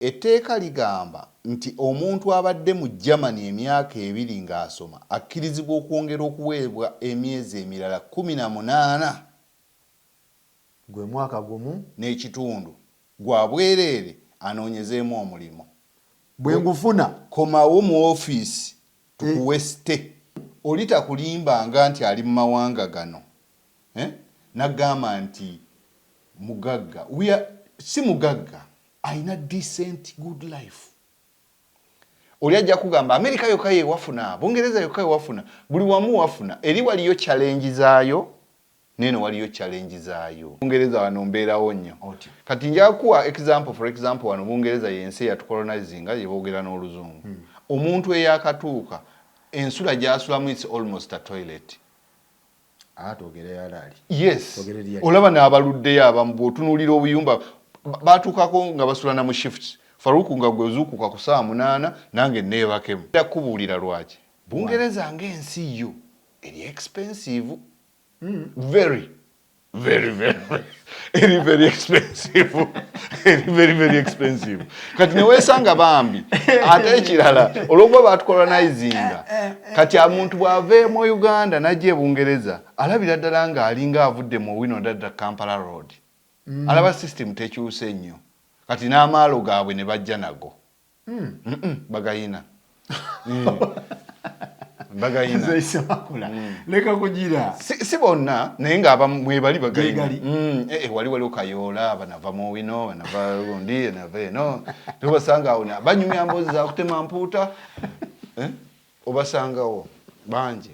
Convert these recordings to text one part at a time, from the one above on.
Etteeka ligamba nti omuntu abadde mu Germany emyaka 2 ng'asoma akkirizibwa okwongera okuweebwa emyezi emirala 18 gwe mwaka gumu n'ekitundu gwa bwereere anoonyezeemu omulimu. Bwe ngufuna komawo mu ofiisi tukuweste. Oli takulimbanga nti ali mu mawanga gano n'agamba nti mugagga. Si mugagga, alina decent good life. Oli ajja kugamba Amerika yokka ye wafuna, Bungereza yokka ye wafuna, buli wamu wafuna. Eri waliyo challenge zaayo, neno waliyo challenge zaayo. Bungereza wano mbeerawo nnyo. Kati nja kuwa example, for example wano Bungereza yensi yatukolonizinga ye boogera n'oluzungu. Omuntu eyakatuuka ensula gy'asulamu it's almost a toilet. Atogere yalali. Yes. Olaba n'abaluddeyo abamu bw'otunuulira obuyumba batuukako nga basulana mu shift. Faruku nga gwe ozuukuka ku saa 8 nange neebakemu. Kubuulira lwaki? Bungereza ng'ensi yo eri expensive. Very expensive. Very expensive. Kati neweesanga bambi ate ekirala olw'okuba batukolonizinga kati omuntu bw'ava mu Uganda n'ajja e Bungereza alabira ddala ng'alinga avudde mu Wino Dada Kampala Road. Alaba system tekyuse nnyo. Kati n'amaalo gaabwe ne bajja nago. Bagayina. Bagayina. Leka kugira. Si bonna naye ng'abamu mwe bali bagayina. Wali Kayoola, banava mu Wino, banava Lundi, banava eno. Tubasanga awo banyumya mbozi za kutema mpuuta. Obasangawo bangi.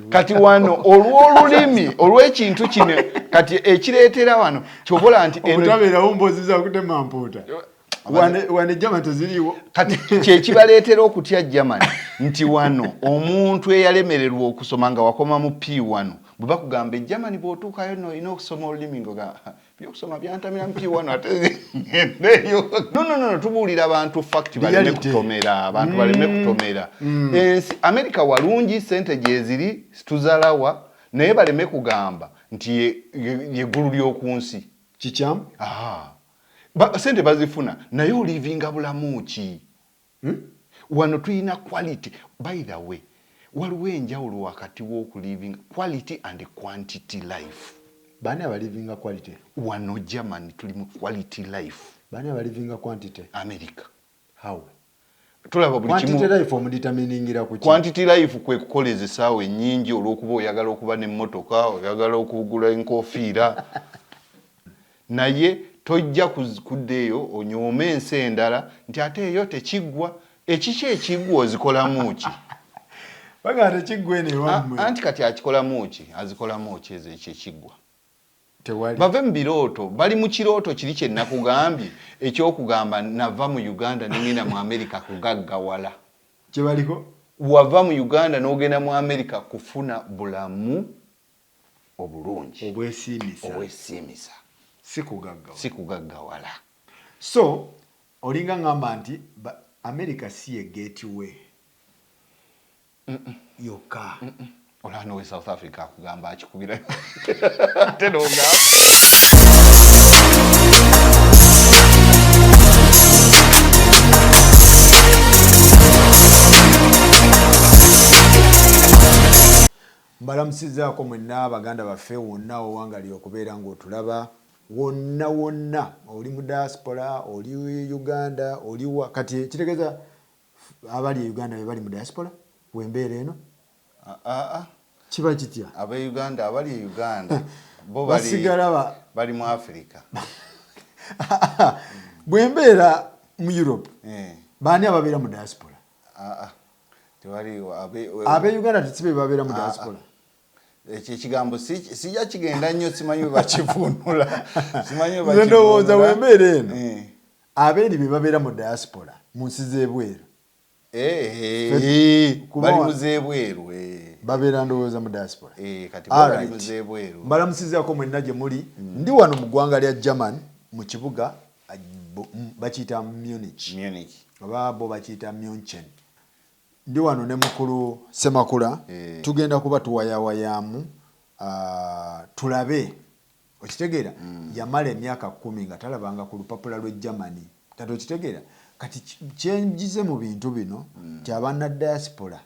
Kati wano olw'olulimi olw'ekintu kino kati ekireetera wano kyobola nti obutabeerawo mbozi za kutema mpuuta. Wane Germany teziriwo. Kati kyekibaleetera okutya Germany nti wano omuntu eyalemererwa okusoma nga wakoma mu P1 bwe bakugamba Germany bw'otuukayo no olina okusoma olulimi ngoga byokusoma byantamira mu P1 ate ngendeyo. No, tubuulira abantu fact baleme kutomera, abantu baleme kutomera. America walungi sente gyeziri tuzalawa naye baleme kugamba nti ye ggulu ly'oku nsi. Kikyamu? Sente bazifuna naye olivinga bulamu ki? Wano tuyina quality. By the way, waliwo enjawulo wakati w'okulivinga quality and quantity life. Bani abalivinga quality? Wano Germany tuli mu quality life. Bani abalivinga quantity? America. How? Tulaba buli kimu. Quantity life omudeterminingira ku ki? Quantity life kwe kukoleza essaawa ennyingi olw'okuba oyagala okuba n'emmotoka, oyagala okugula enkofiira. Naye tojja kuddeeyo onyoome ensi endala nti ate eyo tekiggwa. Ekiki ekiggwa ozikolamu ki? Baganda kiggwa ene wammwe. Anti kati akikolamu ki? Azikolamu ki ezo ekiggwa? Tewali. Bave mu birooto, bali mu kirooto kiri kye nakugambye ekyokugamba nava mu Uganda n'ngenda mu America kugaggawala. Kye baliko? Wava mu Uganda n'ogenda mu America kufuna bulamu obulungi. Obwesimisa. Si kugaggawala. So, olinga ngamba nti America si ye gateway. Yoka. Olano we South Africa akugamba akikubira. Tenoga. Mbalamusizaako mwenna Abaganda baffe wonna owangali okubeera ng'otulaba wonna oli mu diaspora oli Uganda oli kati kitegeeza abali e Uganda bali mu diaspora wembeera eno kiba kitya abe Uganda abali e Uganda bo basigala bali mu Africa bwembeera mu Europe bani ababeera mu diaspora tewali abe Uganda tekibe babeera mu diaspora. Ekigambo sijja kigenda nnyo simanyi bwe bakivunula. Ndowooza wembeera eno abeeri be babeera mu diaspora mu nsi z'ebweru. Bali mu z'ebweru. Babeera ndowooza mu diaspora. Kati bali mu z'ebweru. Mbalamusizaako mwenna gye muli. Ndi wano mu ggwanga lya German mu kibuga bakiyita Munich. Oba bo bakiyita München. Ndi wano ne mukulu Semakula tugenda kuba tuwayawayamu tulabe okitegeera yamala emyaka 10 nga talabanga ku lupapula lw'e Germany kati okitegeera kati kyenjize mu bintu bino nti abaana diaspora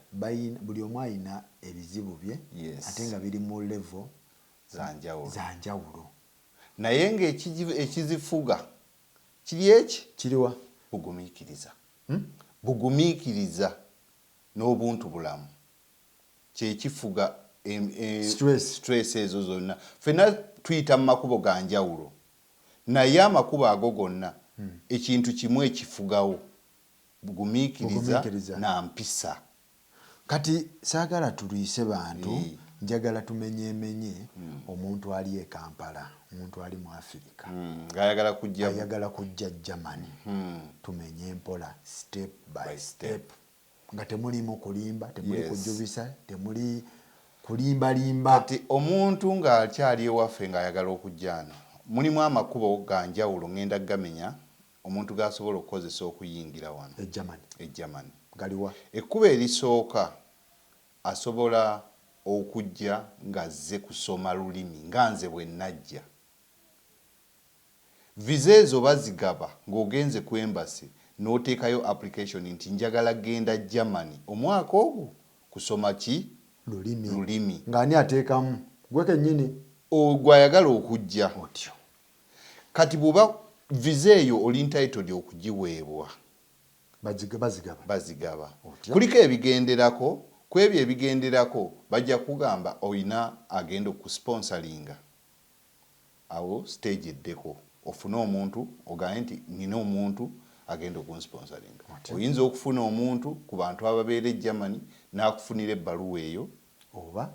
buli omu alina ebizibu bye ate nga biri mu level zanjawulo naye ng'ekizifuga kiri eki kiriwa bugumiikiriza n'obuntu bulamu kyekifuga stress ezo zonna ffenna tuyita mu makubo ga njawulo naye amakubo ago gonna ekintu kimu ekifugawo bugumiikiriza na mpisa. Kati saagala tulwise bantu njagala tumenyeemenye omuntu ali e Kampala, omuntu ali mu Afirika ayagala kujja Germany tumenye mpola step by step nga temulimu kulimba, temuli kujubisa, temuli kulimbalimba. Kati omuntu ng'akyali ewaffe ng'ayagala okujjaano mulimu amakubo ga njawulo ngenda gamenya omuntu g'asobola okukozesa okuyingira wano e Germany. Galiwa ekkubo erisooka asobola okujja ng'azze kusoma lulimi nga nze bwe najja. Visa ezo bazigaba ng'ogenze ku embassy n'oteekayo application nti njagala genda Germany omwaka ogwo kusoma ki lulimi ng'ani ateekamu gwe kennyini gw'ayagala okujja otyo. Kati bw'oba visa eyo oli entitled okugiweebwa bazigaba kuliko ebigenderako ku ebyo ebigenderako bajja kugamba oyina agenda okusponsoringa awo stage eddeko ofune omuntu ogambe nti nina omuntu agenda okunsponsoringa. Oyinza okufuna omuntu ku bantu ababeera e Germany n'akufunira ebbaluwa eyo oba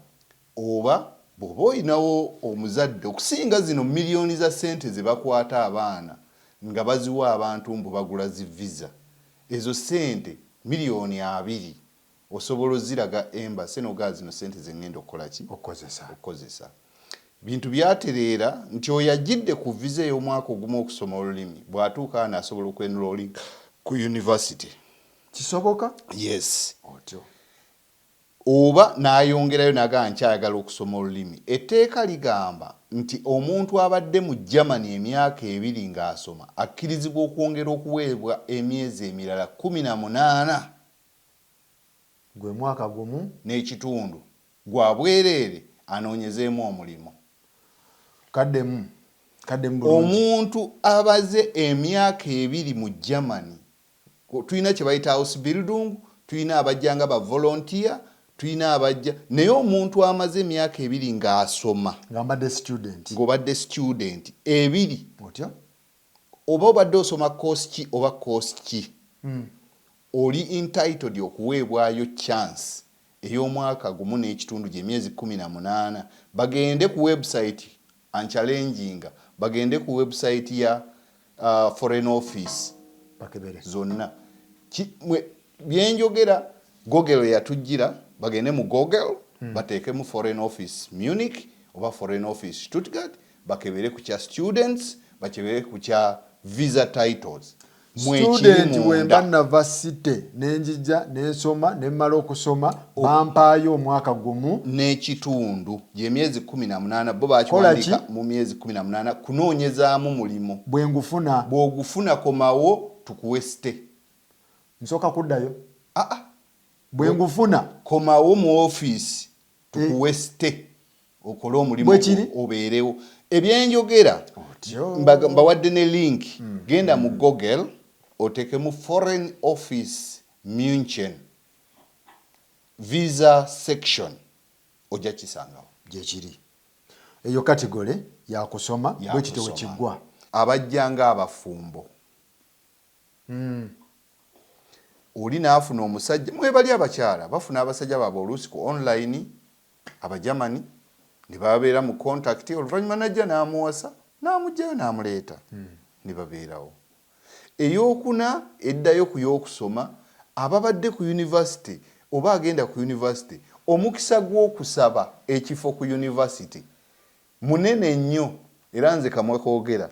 bw'oba oyinawo omuzadde okusinga zino miliyoni za ssente ze bakwata abaana nga baziwa abantu mbu bagula zi visa ezo ssente miliyoni 2 osobola oziraga embassy n'ogaa zino ssente ze ngenda okukola ki okukozesa. Bintu byatereera nti oyo ajjidde ku visa ey'omwaka ogumu okusoma olulimi bw'atuuka n'asobola okwenrolling ku university kisoboka otyo oba n'ayongerayo n'agaa nkyayagala okusoma olulimi. Etteeka ligamba nti omuntu abadde mu Germany emyaka 2 ng'asoma akkirizibwa okwongera okuweebwa emyezi emirala 18 gwe mwaka gumu n'ekitundu gwa bwereere anoonyezeemu omulimu. kaddemu omuntu abaze emyaka 2 mu Germany tulina kye bayita house building, tulina abajja nga ba volunteer, tulina abajja naye omuntu amaze emyaka 2 ng'asoma ng'obadde student 2 otya oba obadde osoma course ki oba course ki oli entitled okuweebwayo chance ey'omwaka gumu n'ekitundu gy'emyezi 18 bagende ku website anchalenginga bagende ku website ya foreign office bakebere zonna byenjogera Google yatujjira bagende mu Google bateeke mu foreign office Munich oba foreign office Stuttgart bakebere ku kya students bakebere ku kya visa titles student wemba navasite nenjija nensoma nemmala okusoma bampaayo omwaka gumu n'ekitundu gy'emyezi 18 bo bakiwandika mu myezi 18 kunoonyezaamu mulimu bw'ogufuna komawo tukuwesite nsooka kuddayo bwengufuna komawo mu office tukuwesite okole omulimu obeerewo. Ebyenjogera mbawadde ne link genda mu Google otekemu foreign office München visa section ojja kisangawo gyekiri eyo category yakusoma bwe kitewe kiggwa abajja nga abafumbo oli naafuna omusajja mwebali abakyala bafuna abasajja baabwe oluusi ku online abajamani ne babeera mu contact oluvannyuma najja n'amuwasa n'amugjayo n'amuleeta ne babeerawo. Eyokuna eddayo ku y'okusoma ababadde ku university oba agenda ku university omukisa gw'okusaba ekifo ku university munene nnyo era nze kamwe koogera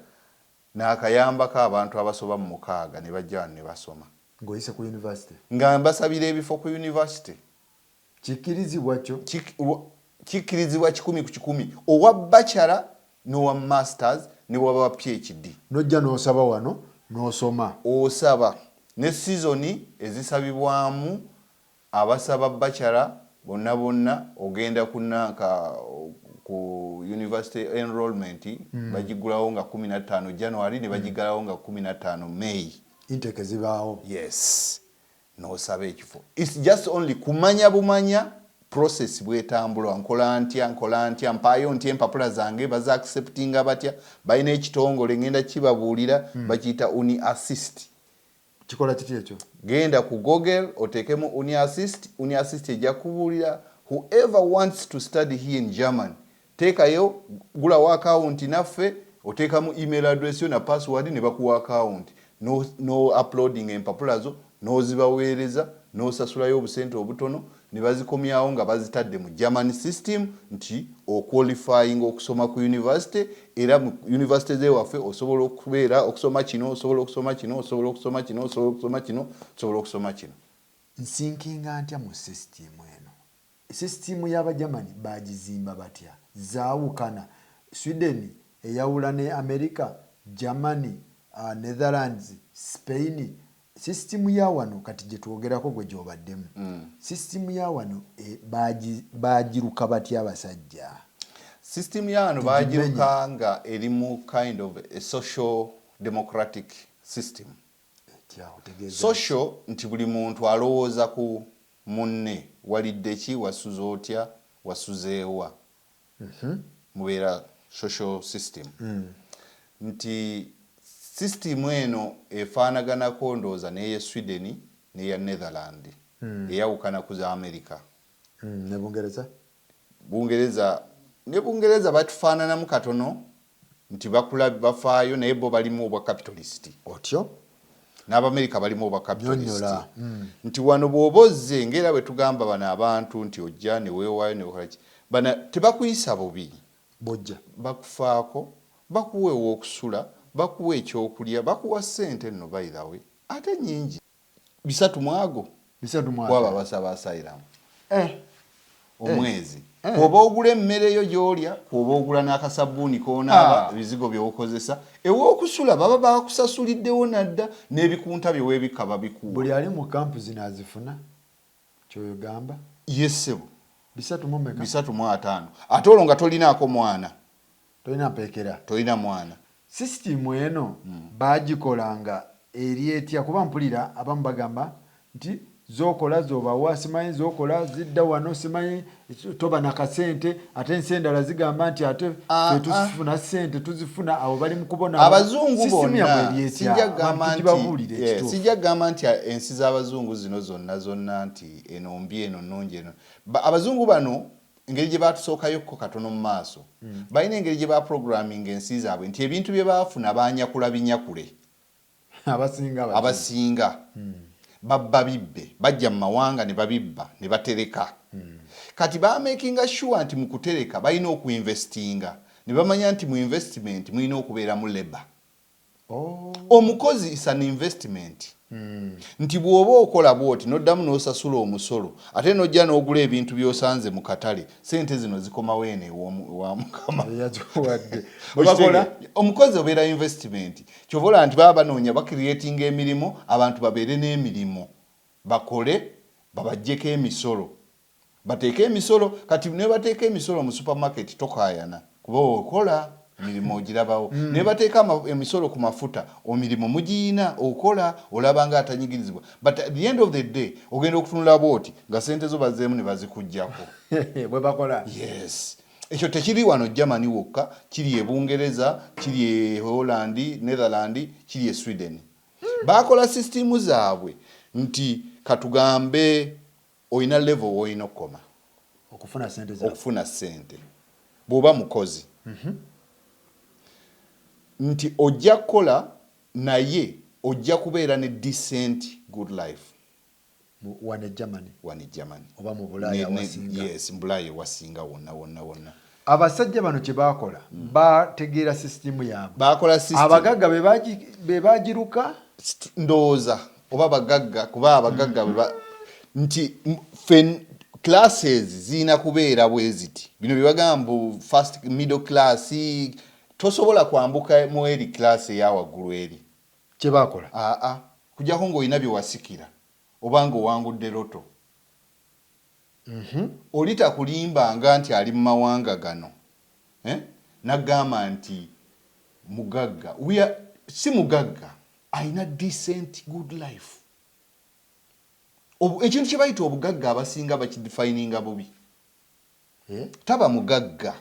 n'akayambako abantu abasoba mu 6 ne bajja ne basoma ng'oyise ku university nga mbasabira ebifo ku university kikkirizibwa kyo kikkirizibwa 100 ku 100 owa bachelor n'owa masters ne waba PhD nojja n'osaba wano n'osoma osaba ne seasoni ezisabibwamu abasaba bachelor bonna ogenda kunaka ku university enrollment bagigulawo nga 15 January ne bagigalawo nga 15 May intake zibaawo. Yes, n'osaba ekifo. It's just only kumanya bumanya process bwetambula nkola ntya mpayo ntya empapula zange baza acceptinga batya balina ekitongole ngenda kibabuulira bakiyita uni assist. Kikola kiti ekyo? Genda ku Google otekemu uni assist ejja kubuulira whoever wants to study here in Germany teekayo gulawo account naffe otekamu email address yo na password ne bakuwa account no uploading empapula zo nozibaweereza nosasulayo obusente obutono ne bazikomyawo nga bazitadde mu German system nti oqualifying okusoma ku university era mu university ze waffe osobola okubeera okusoma kino osobola okusoma kino osobola okusoma kino osobola okusoma kino osobola okusoma kino. Nsinkinga ntya mu system eno? System y'Abajamani bagizimba batya? Zaawukana. Sweden eyawula ne America, Germany, Netherlands, Spain. System ya wano kati gye twogerako gwe gy'obaddemu. System ya wano bagiruka batya abasajja? System ya wano bagiruka nga erimu kind of a social democratic system. Social nti buli muntu alowooza ku munne walidde ki wasuze otya wasuzeewa. Mubeera social system. Nti system eno efaanaganako ndowooza n'eya Sweden n'eya Netherland eyawukana ku za America. Ne Bungereza? Bungereza batufaananamu katono nti bakula bafaayo naye bo balimu obwa capitalist. Otyo? N'Abamerika balimu obwa capitalist. Nti wano bw'obozze ng'era bwe tugamba bano abantu nti ojja ne weewaayo ne weekolaki bana tebakuyisa bubi. Bojja bakufaako bakuwa ew'okusula bakuwa ekyokulya bakuwa ssente nno by the way ate nnyingi 3 mwago waba basaba asylum omwezi oba ogula emmere yo gy'olya oba ogula n'akasabbuuni k'onaaba ebizigo by'okozesa ew'okusula baba bakusasuliddewo nadda n'ebikunta bye weebikka babikuwa. Buli ali mu kampu zino azifuna ky'oyogamba? Yesebo 3 ate olwo nga tolinaako mwana tolina mpekera tolina mwana. System eno bagikolanga eri etya? Kuba mpulira abamu bagamba nti zokola zobawa simanyi zokola zidda wano simanyi toba na kasente ate ensi endala zigamba nti ate tuzifuna sente tuzifuna abo bali mu kubona abazungu bonna sijja gamba nti ensi z'abazungu zino zonna nti eno mbi eno nnungi eno. Abazungu bano engeri gye batusookayo katono mu maaso balina engeri gye baprogramming ensi zaabwe nti ebintu bye baafuna banyakula binyakule abasinga babba bibbe bajja mu mawanga ne babibba ne batereka. Kati bamakinga sure nti mu kutereka balina okuinvestinga ne bamanya nti mu investment mulina okubeera mu labor. Omukozi is an investment. Nti bw'oba okola bwoti noddamu n'osasula omusolo ate n'ojja n'ogula ebintu by'osanze mu katale sente zino zikomawo eno ewa Mukama. Omukozi obeera investment. Ky'ovola nti baba banoonya bakiriyetinga emirimu abantu babeere n'emirimu bakole babaggyeko emisolo bateeke emisolo. Kati ne bateeka emisolo mu supermarket tokaayana kuba okola emirimu ogirabawo. Ne bateeka emisolo ku mafuta omirimu mugiyina okola olabanga atanyigirizibwa. But at the end of the day ogenda okutunula bwoti nga sente zo bazeemu ne bazikuggyako bwe bakola. Yes, ekyo tekiri wano Germany wokka, kiri e Bungereza, kiri e Holland, Netherland, kiri e Sweden. Bakola system zaabwe nti katugambe oyina level oyina okoma okufuna sente bw'oba mukozi nti ojja kukola naye ojja kubeera ne decent good life wane Germany oba mu Bulaaya wasinga. Yes, Bulaaya wasinga wonna. Abasajja bano kye bakola bategeera system yaabwe. Bakola system. Abagagga be bagiruka ndowooza oba abagagga kuba abagagga nti classes zina kubeera bwe ziti bino bye bagamba first middle class tosobola kwambuka mu eri class eya waggulu eri. kye bakola kujjako ng'olina bye wasikira oba ng'owangudde loto oli takulimbanga nti ali mu mawanga gano n'agamba nti mugagga si mugagga alina decent good life. Ekintu kye bayita obugagga abasinga bakidefininga bubi. Taba mugagga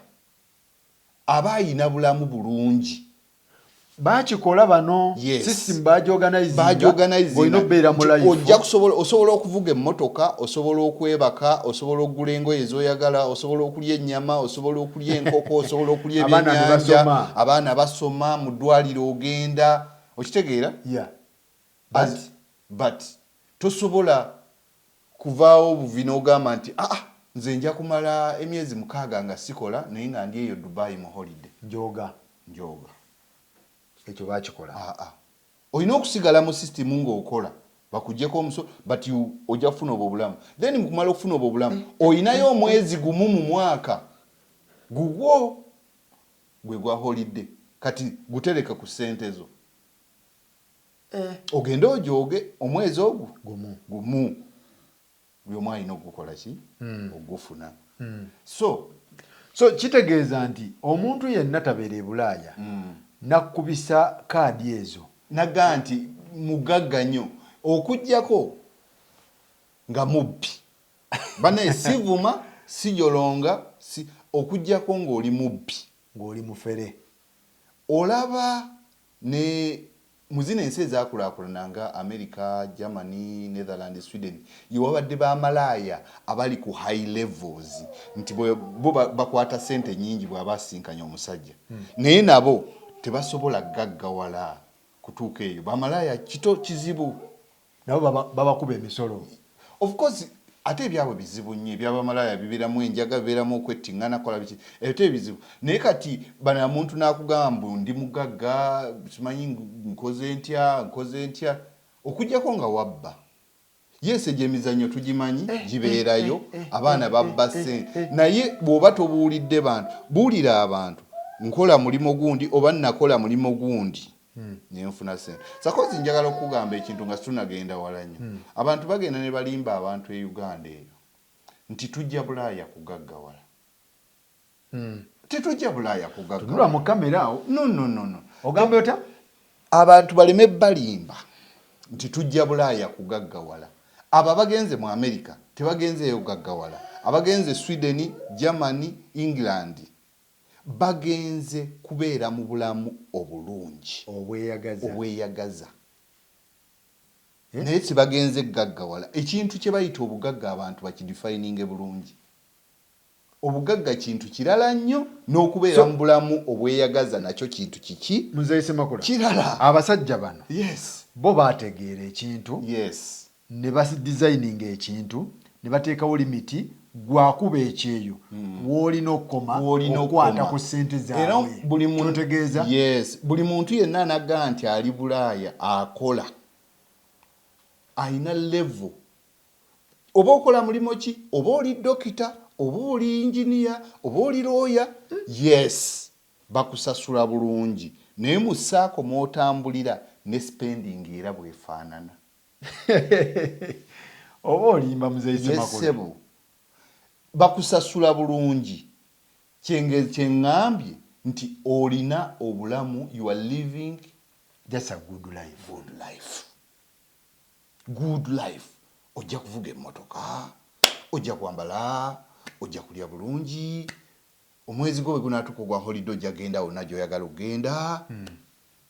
aba ayina bulamu bulungi. Bakikola bano system bagiorganize olina obbeera mu life. Ojja osobola okuvuga emmotoka, osobola okwebaka, osobola okugula engoye z'oyagala, osobola okulya ennyama, osobola okulya enkoko, osobola okulya ebyennyanja, abaana basoma, mu ddwaliro ogenda, okitegeera? But tosobola kuvaawo buvi n'ogamba nti nze nja kumala emyezi 6 nga sikola naye nga ndi eyo Dubai mu holiday. Njoga. Ekyo bakikola. Olina okusigala mu system ng'okola bakuggyeko omusolo but ojja kufuna obwo obulamu. Then mu kumala okufuna obwo obulamu olinayo omwezi gumu mu mwaka gugwo gwe gwa holiday kati gutereka ku ssente zo. Ogenda ojooge omwezi ogwo gumu buli omu alina okugukola ki ogufuna. So kitegeeza nti omuntu yenna tabeera e Bulaaya nakubisa kaadi ezo naga nti mugagga nnyo okuggyako nga mubbi banaye sivuma sijolonga okuggyako ng'oli mubbi ng'oli mufere. Olaba ne muzina ensi ezaakulaakulana nga America, Germany, Netherlands, Sweden yewabadde bamalaaya abali ku high levels nti bo bakwata sente nyingi bw'aba asinkanya omusajja naye nabo tebasobola gaggawala kutuuka eyo. Bamalaaya kizibu nabo babakuba emisolo. Of course ate ebyabwe bizibu nnyo ebyabamalaaya bibeeramu enjaga bibeeramu okwettiŋŋana kola biki ebyo bizibu naye kati bana muntu n'akugamba ndi mugagga simanyi nkoze ntya okuggyako nga wabba. Yes egyo emizannyo tugimanyi gibeerayo abaana babba ssente naye bw'oba tobuulidde bantu buulira abantu nkola mulimo gundi oba nakola mulimo gundi nenfuna ssente. Sakozi njagala okugamba ekintu nga situnagenda wala nnyo. Abantu bagenda ne balimba abantu e Uganda eyo nti tujja Bulaaya kugaggawala. Tetujja Bulaaya kugaggawala. Tunula mu kamera awo. No. Ogamba otya? Abantu baleme balimba nti tujja Bulaaya kugaggawala. Abo bagenze mu America tebagenzeeyo kugaggawala. Abagenze Sweden, Germany, England bagenze kubeera mu bulamu obulungi obweyagaza. Naye sibagenze gaggawala. Ekintu kye bayita obugagga abantu bakidefininge bulungi. Obugagga kintu kirala nnyo n'okubeera mu bulamu obweyagaza nakyo kintu kiki Canada-Semakula kirala. Abasajja bano bo baategeera ekintu ne basidizayininga ekintu ne bateekawo limiti gwakuba ekyeyo w'olina okukoma okukwata ku ssente zaabwe. Kyotegeeza buli muntu yenna anaga nti ali Bulaaya akola alina level. Oba okola mulimo ki, oba oli dokita, oba oli injiniya, oba oli looya, bakusasula bulungi naye mu ssaako mw'otambulira ne spending era bwefaanana. oba olimba Canada-Semakula bakusasula bulungi. Kyeŋŋambye nti olina obulamu, you are living just a good life. Ojja kuvuga emmotoka, ojja kwambala, ojja kulya bulungi, omwezi gwo bwe gunaatuuka gwa holiday ojja genda wonna gy'oyagala okgenda.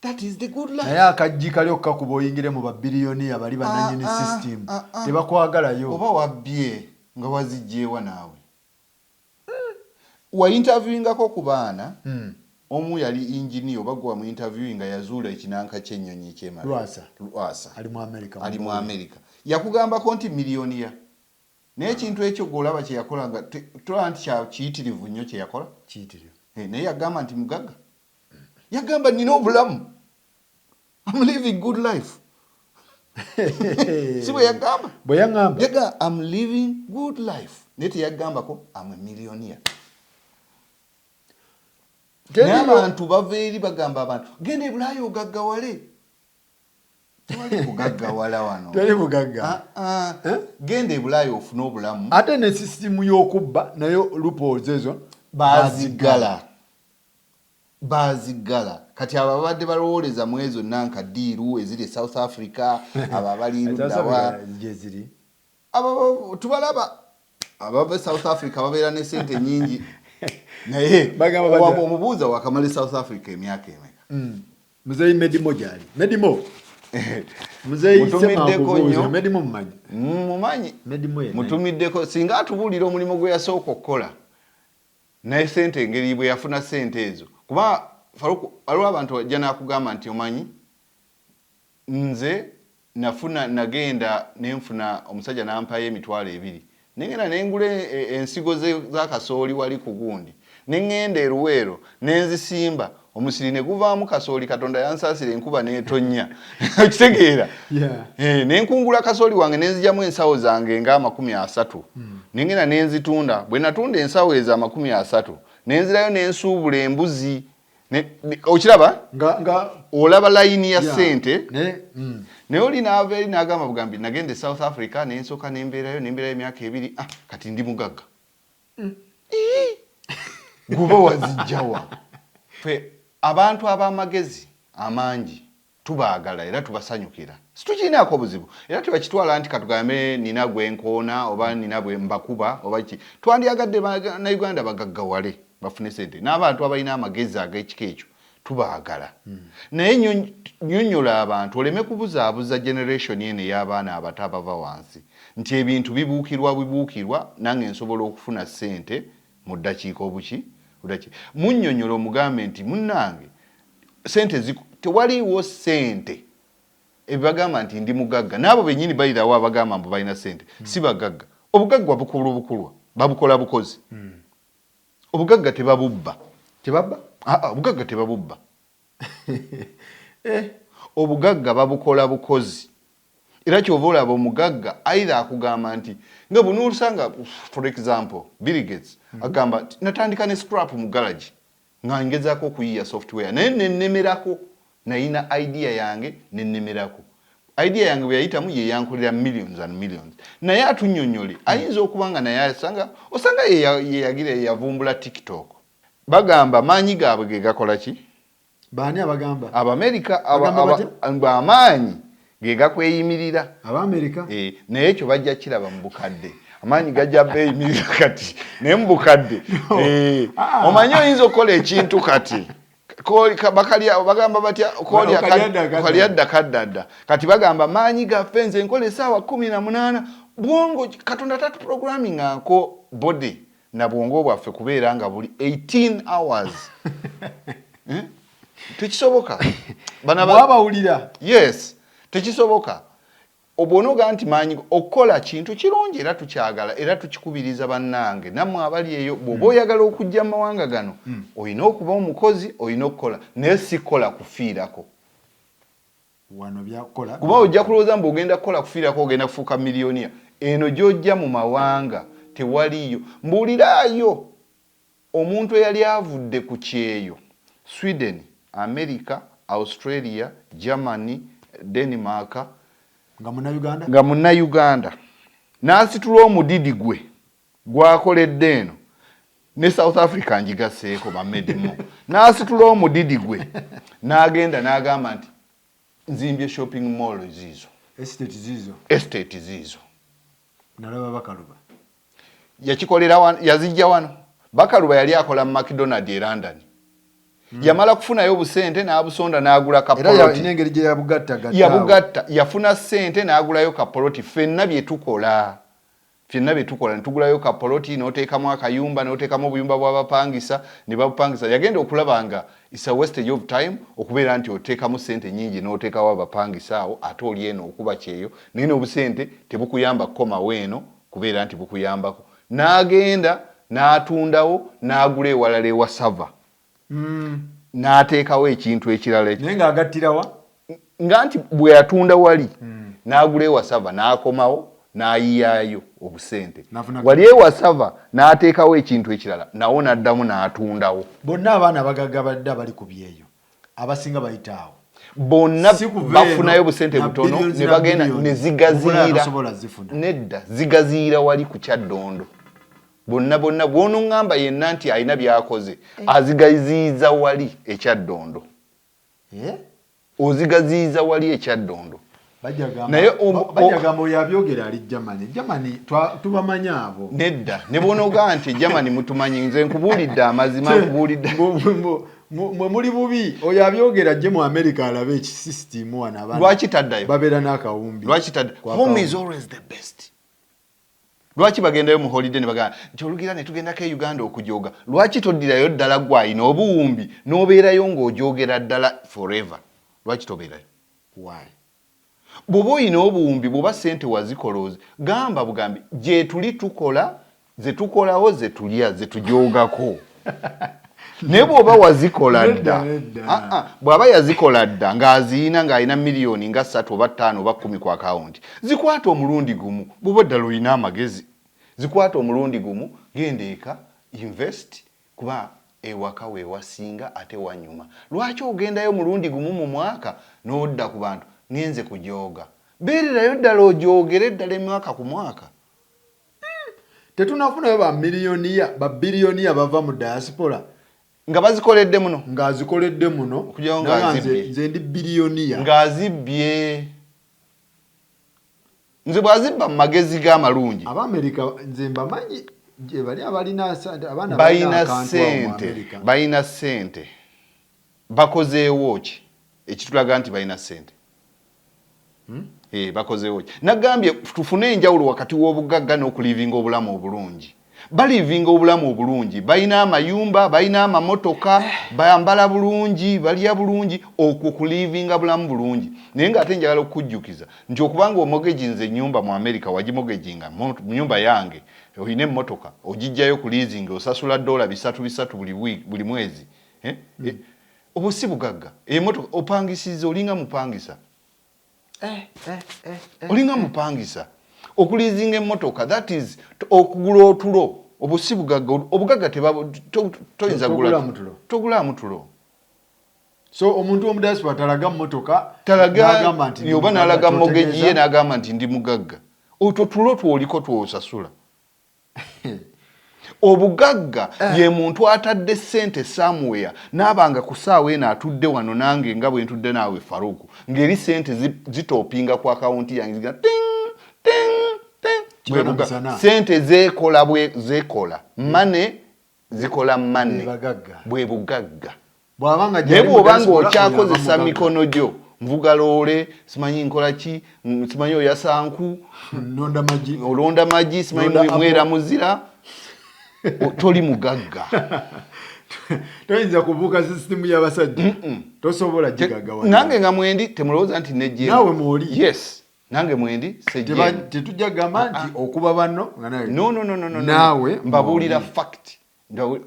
That is the good life. Naye akajji kali okkakuba oyingire mu babiliyoni abali bannannyini system tebakwagalayo. Oba wabbye nga wazijjeewa naawe. Wa interviewingako ku baana omu yali engineer oba gwa mu interview nga yazuula ekinanka ky'ennyonyi ekyemala. Lwasa. Ali mu America. Yakugambako nti miliyoniya. Naye ekintu ekyo gw'olaba kye yakola nga tolaba nti kiyitirivu nnyo kye yakola. Naye yagamba nti mugagga. Yagamba nina obulamu. I'm living good life. Si bwe yagamba? Bwe yaŋŋamba. Yagamba I'm living good life. Naye teyagambako I'm a millionaire. Naye abantu bava eri bagamba abantu genda e Bulaaya ogaggawale. tewali bugagga wala wano. Tewali bugagga. Genda ebulayi ofune obulamu. Ate ne system y'okubba nayo loopholes ezo bazigala kati abo babadde balowooleza mu ezo nanka diiru eziri South Africa abo abali luddawa jeziri abo tubalaba abava South Africa babeera ne sente nyingi naye omubuuza wakamala South Africa emyaka emeka. Muzeyi Medimo gyali Medimo muzeyi sema Medimo mumanyi mutumiddeko singa atubuulira omulimu gwe yasooka okukola naye sente engeri bwe yafuna sente ezo kuba Faruku aliwo abantu wajja nakugamba nti omanyi nze nagenda nenfuna omusajja nampayo emitwalo 2 nengenda nengula ensigo za kasooli wali ku gundi nengenda eruweero nenzisimba omusiri ne guvaamu kasooli Katonda yansaasira enkuba n'etonnya okitegeera nenkungula kasooli wange nenzijjamu ensawo zange nga 30 nengenda nenzitunda bwe natunda ensawo ezo 30 nenzirayo nensuubula embuzi okiraba nga olaba layini ya sente naye oli naava eri n'agamba bugambi nagende South Africa nensooka nembeerayo emyaka 2 kati ndi mugagga guba wazijjawa fe abantu ab'amagezi amangi tubaagala era tubasanyukira situkirinaako buzibu era tubakitwala nti katugambe nina gwe nkoona oba nina bwe mbakuba oba ki twandyagadde Uganda bagaggawale bafune sente n'abantu abalina amagezi ag'ekika ekyo tubaagala naye nnyonnyola abantu oleme kubuzaabuza generation eno ey'abaana abato abava wansi nti ebintu bibuukirwa nange nsobola okufuna sente mu ddakiika obuki munnyonnyola omugambe nti munnange sente tewaliiwo sente ebibagamba nti ndi mugagga n'abo bennyini balirawo abagamba mbu balina sente si bagagga obugagga bukulwa babukola bukozi obugagga tebabubba obugagga tebabubba obugagga babukola bukozi era kyova olaba omugagga aira akugamba nti nga bunuulusanga for example Bill Gates agamba natandika ne scrap mu garage nga ngezaako okuyiya software naye nennemerako nayina idea yange nennemerako idea yange bwe yayitamu ye yankolera millions and millions naye atunnyonnyole ayinza okuba nga naye osanga ye yavumbula TikTok bagamba maanyi gaabwe ge gakola ki baani abagamba Abamerika amaanyi ge gakweyimirira Abamerika naye ekyo bajja kiraba mu bukadde amaanyi gajja beeyimirira kati naye mu bukadde omanyi oyinza okukola ekintu kati bagamba batya kalyadda kaddadda kati bagamba maanyi gaffe nze nkola essaawa 18 bwongo Katonda tatu programming anko body na bwongo bwaffe kubeera nga buli 18 hours tekisoboka bwabawulira yes tekisoboka obwonoga nti maanyi okukola kintu kirungi era tukyagala era tukikubiriza bannange nammwe abali eyo bw'oba oyagala okujja mu mawanga gano olina okuba omukozi olina okukola naye sikola kufiirako wano byakola kuba ojja kulowooza mbu ogenda kukola kufiirako ogenda kufuuka miliyoniya eno gy'ojja mu mawanga tewaliyo mbuuliraayo omuntu eyali avudde ku kyeyo Sweden, America, Australia, Germany, Denmark nga munnauganda n'asitula omudidi gwe gwakoledde eno ne South Africa njigaseeko bamedimo n'asitula omudidi gwe n'agenda n'agamba nti nzimbye shopping mall ziizo estate ziizo nalaba Bakaluba yakikolera yazijja wano Bakaluba yali akola mu McDonald e London yamala kufunayo obusente n'abusonda n'agula kapoloti era n'engeri gye yabugatta yafuna sente n'agulayo kapoloti ffenna bye tukola netugulayo kapoloti n'oteekamu akayumba n'oteekamu obuyumba bw'abapangisa ne babupangisa yagenda okulaba nga it's a wastage of time okubeera nti oteekamu sente nyingi n'oteekawo abapangisa awo ate oli eno okuba kyeyo naye n'obusente tebukuyamba kukomawo eno kubeera nti bukuyambako n'agenda n'atundawo n'agula ewalala ewa sava n'ateekawo ekintu ekirala naye ng'agattirawa nga nti bwe yatunda wali n'agula ewasava n'akomawo n'ayiyaayo obusente wali ewasava n'ateekawo ekintu ekirala nawo n'addamu n'atundawo bonna abaana abagagga badde abali ku byeyo abasinga bayitaawo bonna bafunayo busente butono ne bagenda ne zigazira nedda zigazira wali ku Kyaddondo bonna bwono ngamba yenna nti alina byakoze azigaziza wali e Kyaddondo ozigaziza wali e Kyaddondo naye bajagamba yabyogera ali Germany tubamanya abo nedda ne bonoga nti Germany mutumanyi nze nkubulidde amazima nkubulidde mwe muri bubi oyo abyogera je mu America alabe ki system wana abana lwaki taddayo babera n'akawumbi lwaki taddayo home is always the best lwaki bagendayo mu holiday ne bagamba nti olugira ne tugenda ke Uganda okujoga lwaki toddirayo ddala gwayina obuwumbi n'obeerayo ng'ojogera ddala forever lwaki tobeerayo why bw'oba oyina obuwumbi bw'oba ssente wazikoloze gamba bugambi gye tuli tukola ze tukolawo ze tulya ze tujogako naye bw'oba wazikola dda bw'aba yazikola dda ng'aziina ng'alina miliyoni nga 3 oba 5 oba 10 ku akawunti zikwata omulundi gumu bw'oba ddala olina amagezi zikwata omulundi gumu genda eka invest kuba ewaka we wasinga ate wanyuma lwaki ogendayo omulundi gumu mu mwaka n'odda ku bantu ngenze kujoga beererayo ddala ojogere ddala emwaka ku mwaka tetunafunayo ba biliyoniya bava mu diaspora nga bazikoledde muno ng'azikoledde muno nze ndi biliyoniya ng'azibbye nze bw'azibba mu magezi g'amalungi Abamerika nze mbamanyi gye bali abalina abaana balina ssente bakozeewo ki ekitulaga nti balina ssente bakozeewo ki nagambye tufune enjawulo wakati w'obugagga n'okulivinga obulamu obulungi balivinga obulamu obulungi balina amayumba balina amamotoka bayambala bulungi balya bulungi okwo kulivinga bulamu bulungi naye ng'ate njagala okukujjukiza nti okubanga omogeji nze ennyumba mu America wagimogeginga mu nyumba yange oyina emmotoka ogijjayo ku leasing osasula $300 buli mwezi obwo si bugagga emmotoka opangisiza olinga mupangisa olinga mupangisa okulizinga emmotoka that is okugula otulo obusi bugagga obugagga toyinza togula mutulo so omuntu omudiaspora talaga mmotoka talaga yoba n'alaga mogeji ye n'agamba nti ndi mugagga otwo tulo twoliko twosasula obugagga ye muntu atadde ssente somewhere n'abanga ku ssaawa eno atudde wano nange nga bwe ntudde naawe Faruku ng'eri ssente zitopinga ku akawunti yange ziga sente zekola mane zikola mane bwe bugagga naye bw'obanga okyakozesa mikono gyo nvuga loole simanyi nkola ki simanyi oyasanku olonda magi simanyi mwera muzira toli mugagga toyinza kubuuka sisitimu y'abasajja tosobola gigagga nange nga mwendi temulowooza nti nejje nawe mwoli yes nange mwendi sejje tetujja gamba nti okuba banno no nawe mbabuulira fact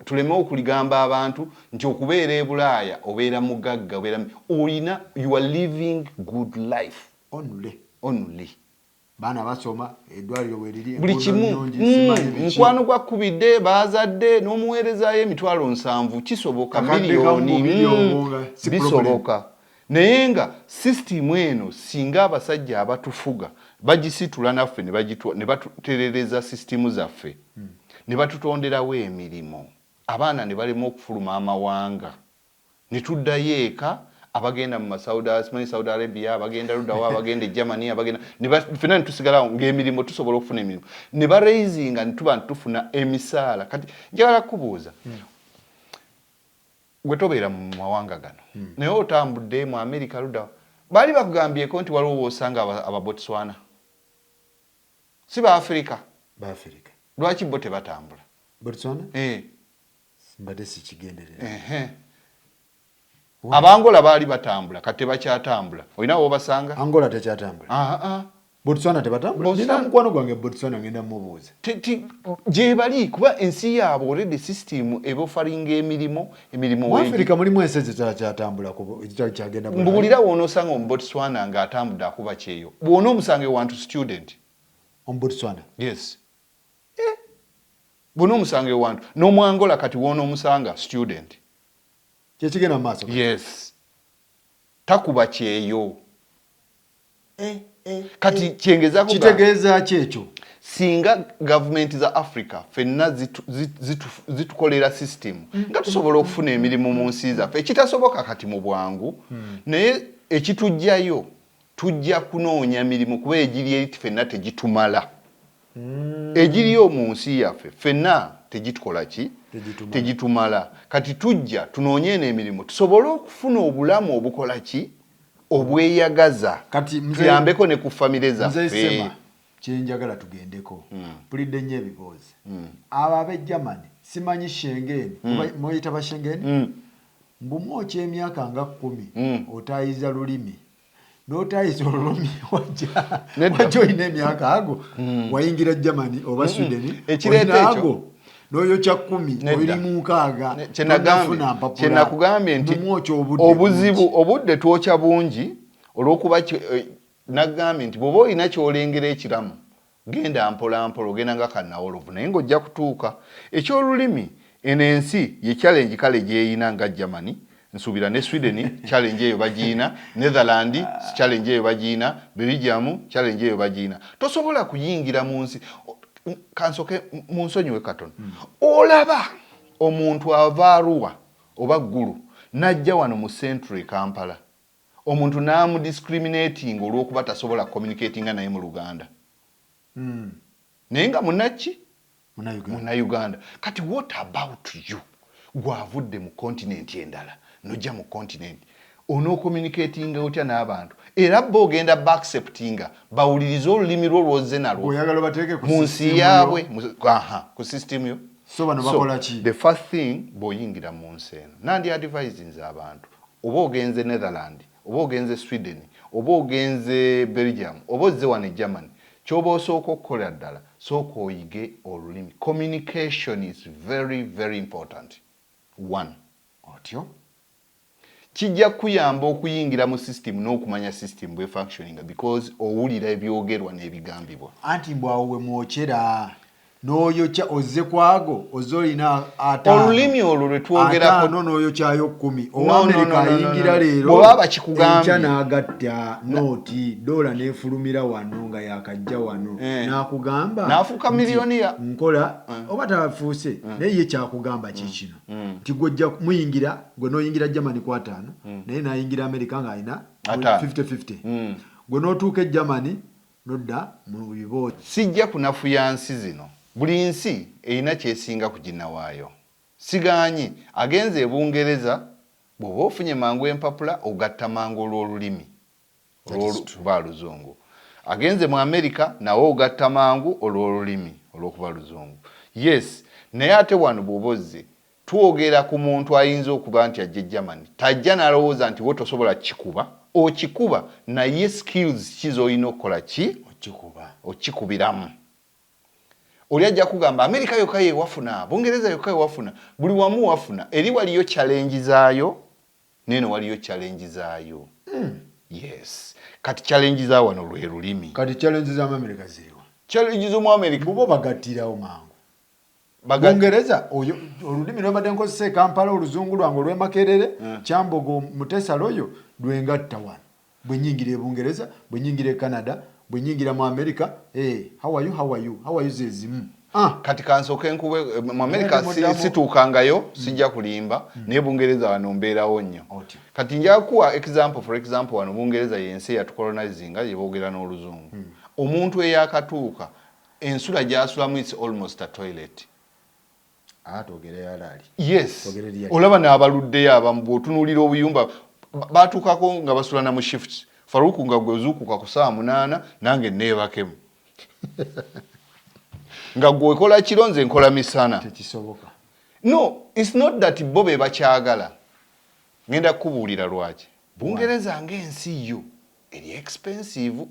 tuleme okuligamba abantu nti okubeera e Bulaaya obeera mugagga olina you are living good life only baana basoma eddwaliro bwe liri buli kimu mukwano gwakubidde baazadde n'omuweerezaayo $7,000 kisoboka miliyoni bisoboka naye nga sisitimu eno singa abasajja abatufuga bagisitula naffe ne batuterereza sisitimu zaffe ne batutonderawo emirimu abaana ne balema okufuluma amawanga ne tuddayo eka abagenda mu Saudi Arabia abagenda Ludawa abagenda Germany abagenda fena tusigalawo ng'emirimu tusobola okufuna emirimu ne baraisinga ne tuba tufuna emisaala kati njagala kubuuza gwe tobeera mu mawanga gano naye otambudde mu America Ludawa bali bakugambyeko nti waliwo osanga aba Botswana si ba Africa lwaki bo tebatambula Botswana mbadde sikigenderera Abangola baali batambula kati tebakyatambula olina w'obasanga Angola tekyatambula Botswana tebatambula nina mukwano gwange Botswana ngenda mubuuza gye bali kuba ensi yaabwe already system ebofaringa emirimu mu Africa mulimu ensi zitakyatambula kyagenda mbuulira w'onoosanga omu Botswana ng'atambudde akuba kyeyo bw'ona omusange wantu student omu Botswana yes bw'ona omusange wantu n'omwangola kati w'ona omusanga student kyekigenda mu maaso yes takuba kyeyo kati kyengezako kitegeeza kyekyo singa gavumenti za Africa fenna zitukolera system nga tusobola okufuna emirimu mu nsi zaffe ekitasoboka kati mu bwangu naye ekitujjayo tujja kunoonya mirimu kuba egiri eri fenna tegitumala egiriyo mu nsi yaffe fenna tegitukola ki tegitumala kati tujja tunoonye n'emirimu tusobole okufuna obulamu obukola ki obweyagaza kati tuyambeko ne ku famire zaffe kyenjagala tugendeko pulidde nnyo ebibuuzi abo ab'e Germany simanyi Schengen muyita ba Schengen mbumwoki emyaka nga 10 otayiza lulimi n'otayiza olulumi wajja olina emyaka ago wayingira Germany oba Sweden ekireeta ekyo n'oyo kya 10 oli mu nkaaga kyenakugambye nti obuzibu obudde twokya bungi olw'okuba nagambye nti bw'oba olina ky'olengera ekiramu genda mpola mpola ogenda nga kannawolovu naye ng'ojja kutuuka eky'olulimi eno ensi ye challenge kale gyeyina nga Germany nsuubira ne Sweden challenge eyo bagiina Netherland challenge eyo bagiina Belgium challenge eyo bagiina tosobola kuyingira mu nsi kansoke mu nsonyiwe katono olaba omuntu ava Arua oba Gulu najja wano mu Central Kampala omuntu naamu discriminating olw'okuba tasobola communicatinga naye mu Luganda naye nga munaki Uganda kati what about you gwavudde mu continent endala nojja mu continent ono communicating otya n'abantu era bo ogenda baacceptinga bawuliriza olulimi lwo lwoze nalwo oyagala bateeke mu nsi yaabwe ku system yo so bano bakola ki the first thing bw'oyingira mu nsi eno nandi advising abantu oba ogenze Netherland oba ogenze Sweden oba ogenze Belgium oba ozze wano Germany kyoba osooka okukola ddala sooka oyige olulimi communication is very very important one otyo kijja kuyamba okuyingira mu system n'okumanya system bwe functioning because owulira ebyogerwa n'ebigambibwa anti mbwawo we mwokyera n'oyo kya ozze kwago ozolina olulimi olwo lwe twogerako n'oyo kyayo 10 Owamerika ayingira leero bw'oba bakikugambye enkya n'agatta nooti dola n'efulumira wano nga yakajja wano n'akugamba n'afuuka miliyoniya nkola oba tafuuse naye ye kyakugamba kikino nti gwojja muyingira gwe n'oyingira Germany ku 5 naye n'ayingira Amerika ng'alina 50-50 gwe n'otuuka e Germany nodda mu bibo sijja kunafuya nsi zino buli nsi erina kyesinga kuginawaayo sigaanyi agenze e Bungereza bw'oba ofunye mangu empapula ogatta mangu olw'olulimi olw'okuba Luzungu agenze mu Amerika nawe ogatta mangu olw'olulimi olw'okuba Luzungu yes naye ate wano bw'oba ozze twogera ku muntu ayinza okuba nti ajja Germany tajja n'alowooza nti we tosobola kikuba okikuba naye skills kizoolina okukola ki okikubiramu oli ajja kugamba Amerika yokka yewafuna Bungereza yokka yewafuna buli wamu wafuna eri waliyo challenge zaayo neno waliyo challenge zaayo yes kati challenge za wano lwe lulimi kati challenge za Amerika ziriwa challenge zo mu Amerika bo bagattirawo mangu Bungereza oyo olulimi lwabadde nkozesa Kampala oluzungu lwange olw'emakerere Kyambogo Mutesaloyo lwengatta wano bwe nyingira e Bungereza bwe nyingira e Canada bwe nyingira mu Amerika how are you zezimu kati kansoke nkube mu Amerika situukangayo sijja kulimba naye Bungereza wano mbeerawo nnyo kati nja kuwa for example wano Bungereza yensi yatukolonizinga yeboogera n'oluzungu omuntu eyakatuuka ensula gy'asulamu it's almost a toilet atogere yalali yes olaba n'abaluddeyo abamu bw'otunuulira obuyumba batuukako nga basulana mu shift Faruku nga gwe zuukuka ku saa 8 nange neebakemu nga gwe okola kiro nze nkola misana tekisoboka no it's not that bo be bakyagala ngenda kubuulira lwaki Bungereza ng'ensi yo eri expensive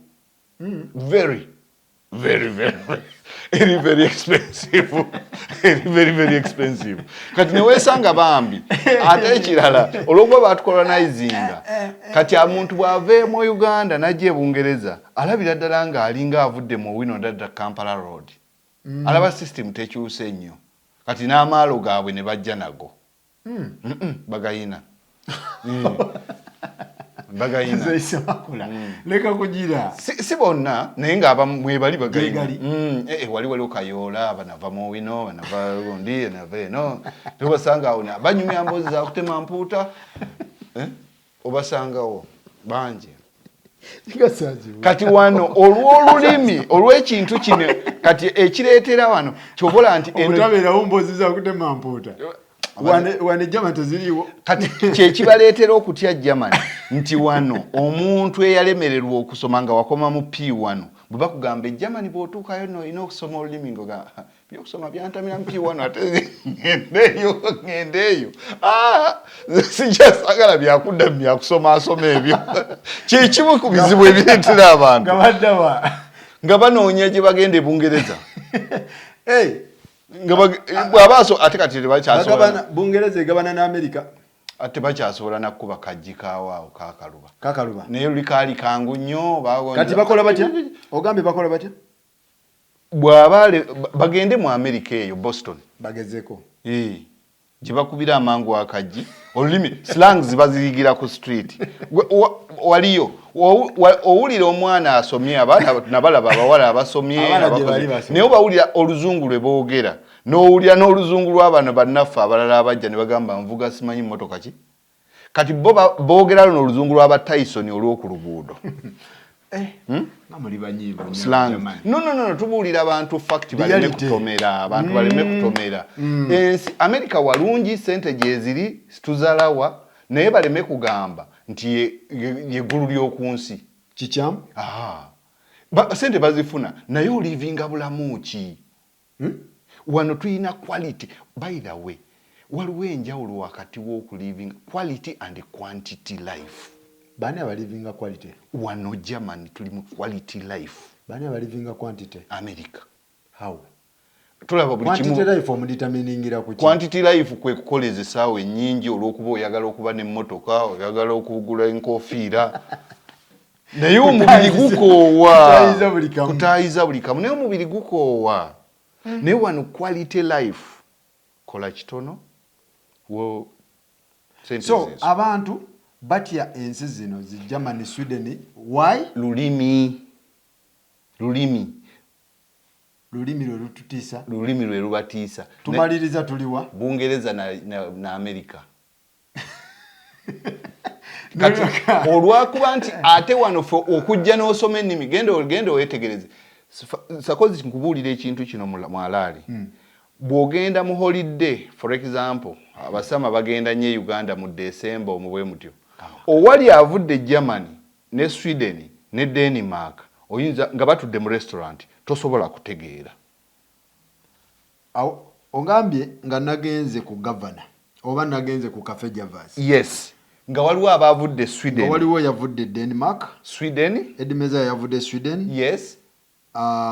very expensive very expensive kati neweesanga bambi ate ekirala olw'okuba batukolonizinga kati omuntu bw'ava mu Uganda n'ajja e Bungereza alabira ddala ng'alinga avudde mu wino dadda Kampala road alaba system tekyuse nnyo kati n'amaalo gaabwe ne bajja nago bagayina bagayina Canada-Semakula leka kugira si bonna naye ng'abamu mwebali bagayina wali kayoola banava mu wino banava gundi banava eno tobasanga awo banyumya mbozi za kutema mpuuta obasangawo bangi kati wano olw'olulimi olw'ekintu kino kati ekireetera wano kyobola nti obutabeerawo mbozi za kutema mpuuta wane Germany teziriiwo kati kyekibaleetera okutya Germany nti wano omuntu eyalemererwa okusoma nga wakoma mu P1 bwe bakugamba Germany bw'otuukayo no olina okusoma olulimi ngoga byokusoma byantamira mu P1 ate ngendeeyo sikyasagala byakudda mu byakusoma asoma ebyo kyekimu ku bizibu ebireetera abantu nga banoonya gye bagenda e Bungereza bw'abaaso ate kati tebakyasobola Bungereza egabana n'Amerika ate bakyasobola nakkuba kajji kaawaawo kakaluba naye luli kaali kangu nnyo kati bakola batya ogambye bakola batya bw'aba bagende mu Amerika eyo Boston bagezeeko gye bakubira amangu akajji olulimi slangs baziyigira ku street waliyo owulira omwana asomye abaana nabalaba abawala abasomye naye obawulira oluzungu lwe boogera n'owulira n'oluzungu lw'abano bannaffe abalala abajja ne bagamba nvuga simanyi mmotoka ki kati bo boogera luno oluzungu lw'aba Tyson olw'oku luguudo no tubuulira abantu fact baleme kutomera abantu baleme kutomera ensi America walungi sente gyeziri tuzalawa naye baleme kugamba nti yeggulu ly'oku nsi kikyamu sente bazifuna naye olivinga bulamu ki wano tuyina quality by the way waliwo enjawulo wakati w'okuliving quality and quantity life bani abalivinga quality wano Germany tuli mu quality life bani abalivinga quantity America how tulaba buli kimu quantity life omudeterminingira ku quantity life kwe kukoleza essaawa ennyingi olw'okuba oyagala okuba n'emmotoka oyagala okugula enkofiira naye omubiri gukoowa kutaayiza buli kamu naye omubiri gukoowa naye wano quality life kola kitono so abantu batya ensi zino zi Germany Sweden why lulimi lwe lututiisa lulimi lwe lubatiisa tumaliriza tuliwa Bungereza na America kati olwakuba nti ate wano fe okujja n'osoma ennimi genda weetegereze sakozi nkubuulira ekintu kino mwalaali bw'ogenda mu holiday for example abasama bagenda nnyo Uganda mu December omubwe mutyo owali avudde Germany ne Sweden ne Denmark oyinza nga batudde mu restaurant tosobola kutegeera ongambye nga nagenze ku governor oba nagenze ku cafe Javas yes nga waliwo abavudde Sweden waliwo yavudde Denmark Sweden Edmeza yavudde Sweden yes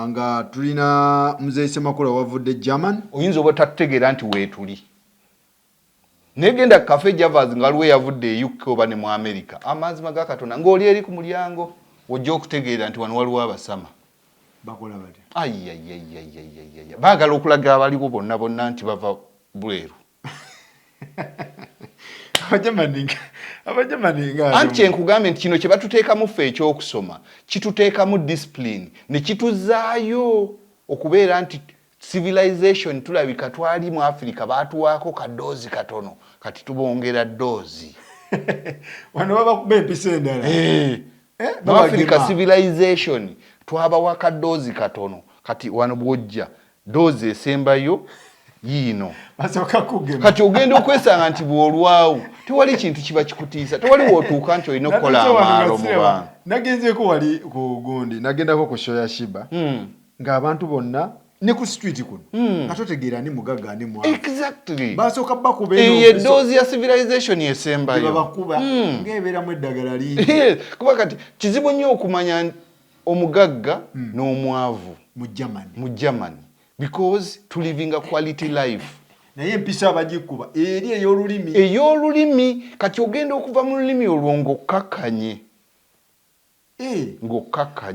nga tulina Mzee Semakula wavudde German oyinza oba tategeera nti weetuli negenda cafe Javas nga waliwo yavudde UK oba ne mu America amazima ga Katonda ng'oli eri ku mulyango ojja okutegeera nti wano waliwo abasama bakola batya baagala okulaga abaliwo bonna nti bava bweru anti nkugambye nti kino kye batuteekamu ffe ekyokusoma kituteekamu discipline ne kituzaayo okubeera nti civilization tulabika twali mu Africa baatuwaako kadoozi katono kati tubongera doozi wano babakuba empisa endala mu Africa civilization twabawa kadoozi katono kati wano bwojja doozi esembayo yiino kati ogenda okwesanga nti bw'olwawo tewali kintu kiba kikutiisa tewali wootuuka nti olina okukola amaalo mu bantu nagenzeeko wali ku gundi nagendako ku show ya Shiba ng'abantu bonna ne ku street kuno nga totegeera ni mugagga ani mwavu exactly basooka bakuba edoozi ya civilization esembayo bakuba ng'ebeeramu eddagala lingi kuba kati kizibu nnyo okumanya omugagga n'omwavu mu Germany because to living a quality life naye empisa abagikuba eri ey'olulimi kati ogenda okuva mu lulimi olwo ng'okkakanye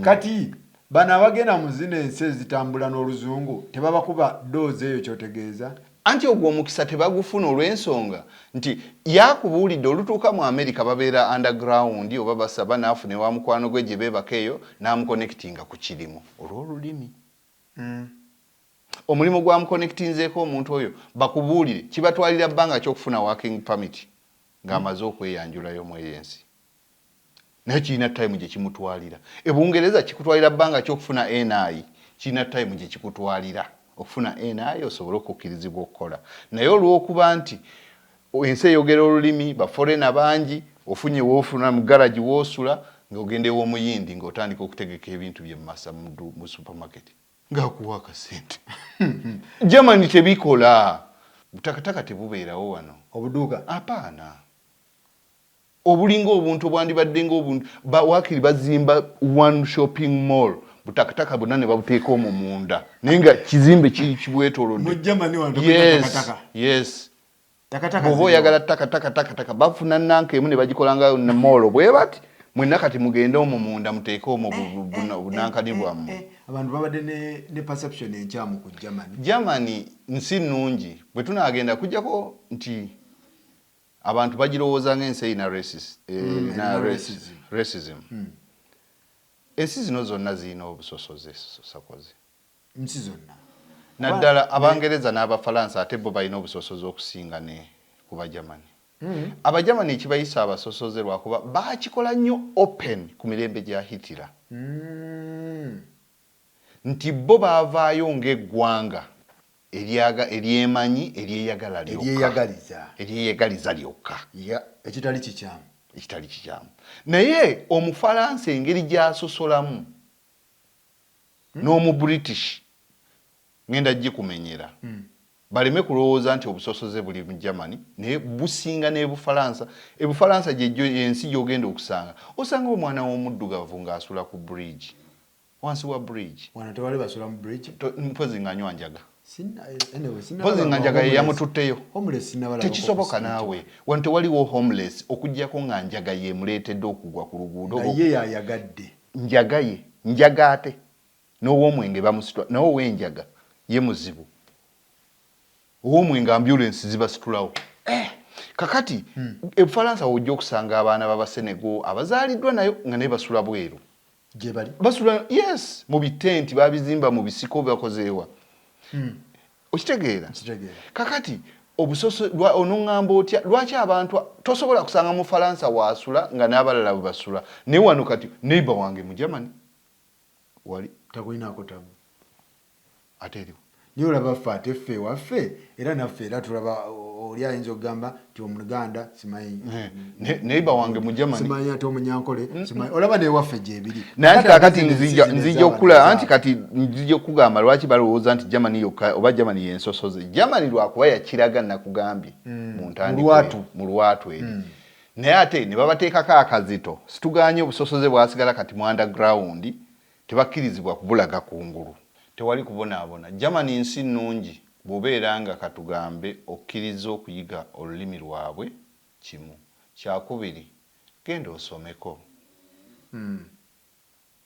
kati bano abagenda mu zino ensi ezitambula n'oluzungu tebabakuba doozi eyo kyotegeeza anti ogwo omukisa tebagufuna olw'ensonga nti yakubuulidde olutuuka mu America babeera underground oba basaba naafune wa mukwano gwe gye beebaka eyo n'amuconnectinga ku kirimu olw'olulimi. Omulimu gwa muconnectinzeeko omuntu oyo bakubuulire kibatwalira bbanga ky'okufuna working permit ng'amaze okweyanjulayo mu ensi. Naye kirina time gye kimutwalira. Ebungereza kikutwalira bbanga ky'okufuna NI, kirina time gye kikutwalira okufuna NI osobole okukkirizibwa okukola. Naye olw'okuba nti ensi eyogera olulimi baforena bangi ofunye woofuna mu garage woosula ng'ogenda ew'omuyindi ng'otandika okutegeka ebintu bye mumasa mu supermarket ng'akuwa akasente. Germany tebikola. Butakataka tebubeerawo wano. Obuduuka? Apaana. Obulinga obuntu obwandibadde ng'obuntu waakiri bazimba one shopping mall butakataka bonna ne babuteeka omwo munda naye nga kizimbe kibwetoolodde. Mu Germany wano takataka. Yes. Takataka. Bw'oba oyagala takataka bafuna nanka emu ne bagikolanga na mall bwe bati mwenna kati mugende omwo munda muteeke omwo bunankani bwammwe. Abantu babadde ne perception enkyamu ku Germany. Germany nsi nnungi bwe tunaagenda kujjako nti abantu bagirowooza ng'ensi eyina racism. Ensi zino zonna zirina obusosoze sakoze. Nsi zonna. Naddala Abangereza n'Abafalansa ate bo balina obusosoze okusinga ne ku Bajamani. Abajamani ekibayisa abasosoze lwakuba baakikola nnyo open ku mirembe gya Hitler. Nti bo baavaayo ng'eggwanga eryemanyi eryeyagala lyokka. Eryeyagaliza lyokka. Ekitali kikyamu. Naye Omufalansa engeri gy'asosolamu n'omu British ngenda gikumenyera. Baleme kulowooza nti obusosoze buli mu Germany naye businga n'Ebufalansa. Ebufalansa y'ensi gy'ogenda okusanga. Osanga omwana w'omuddugavu ng'asula ku bridge. Wansi wa bridge. Wana tewali basula mu bridge. Mpozi ng'anywa njaga. Sinna Mpozi nga njaga ye yamututteyo. Homeless sinabala. Tekisoboka naawe. Wano waliwo homeless okujjako nga njaga ye muleetedde okugwa ku luguudo. Ye yayagadde. Njaga ye. Njaga ate. N'ow'omwenge bamusitula. Naye ow'enjaga ye muzibu. Ow'omwenge ambulance zibasitulawo. Kakati Ebufalansa wojja okusanga abaana b'Abasenegal abazaaliddwa nayo nga naye basula bweru. Gye bali? Basula yes mu bitenti babizimba mu bisiko bakozeewa. Okitegeera? Kakati obusoso onoŋŋamba otya lwaki abantu tosobola kusanga mu Falansa waasula nga n'abalala bwe basula naye wano kati neighbor wange mu Germany wali takulinaako tabu ate eriwo niyo olaba ffe ate ffe waffe era naffe era tulaba oli ayinza okugamba nti Omuganda simanyi neighbor wange mu Germany simanyi ate Omunyankole simanyi olaba ne waffe gyebiri naye kakati nzija okula anti kati nzija okugamba lwaki balowooza nti Germany yokka oba Germany yensosoze Germany lwakuba yakiraga nakugambye mu ntandikwa mu lwatu eri naye ate ne babateekako akazito situganye obusosoze bwasigala kati mu underground tebakkirizibwa kubulaga kungulu tewali kubonaabona Germany nsi nnungi bw'obeera nga katugambe okkiriza okuyiga olulimi lwabwe kimu kyakubiri genda osomeko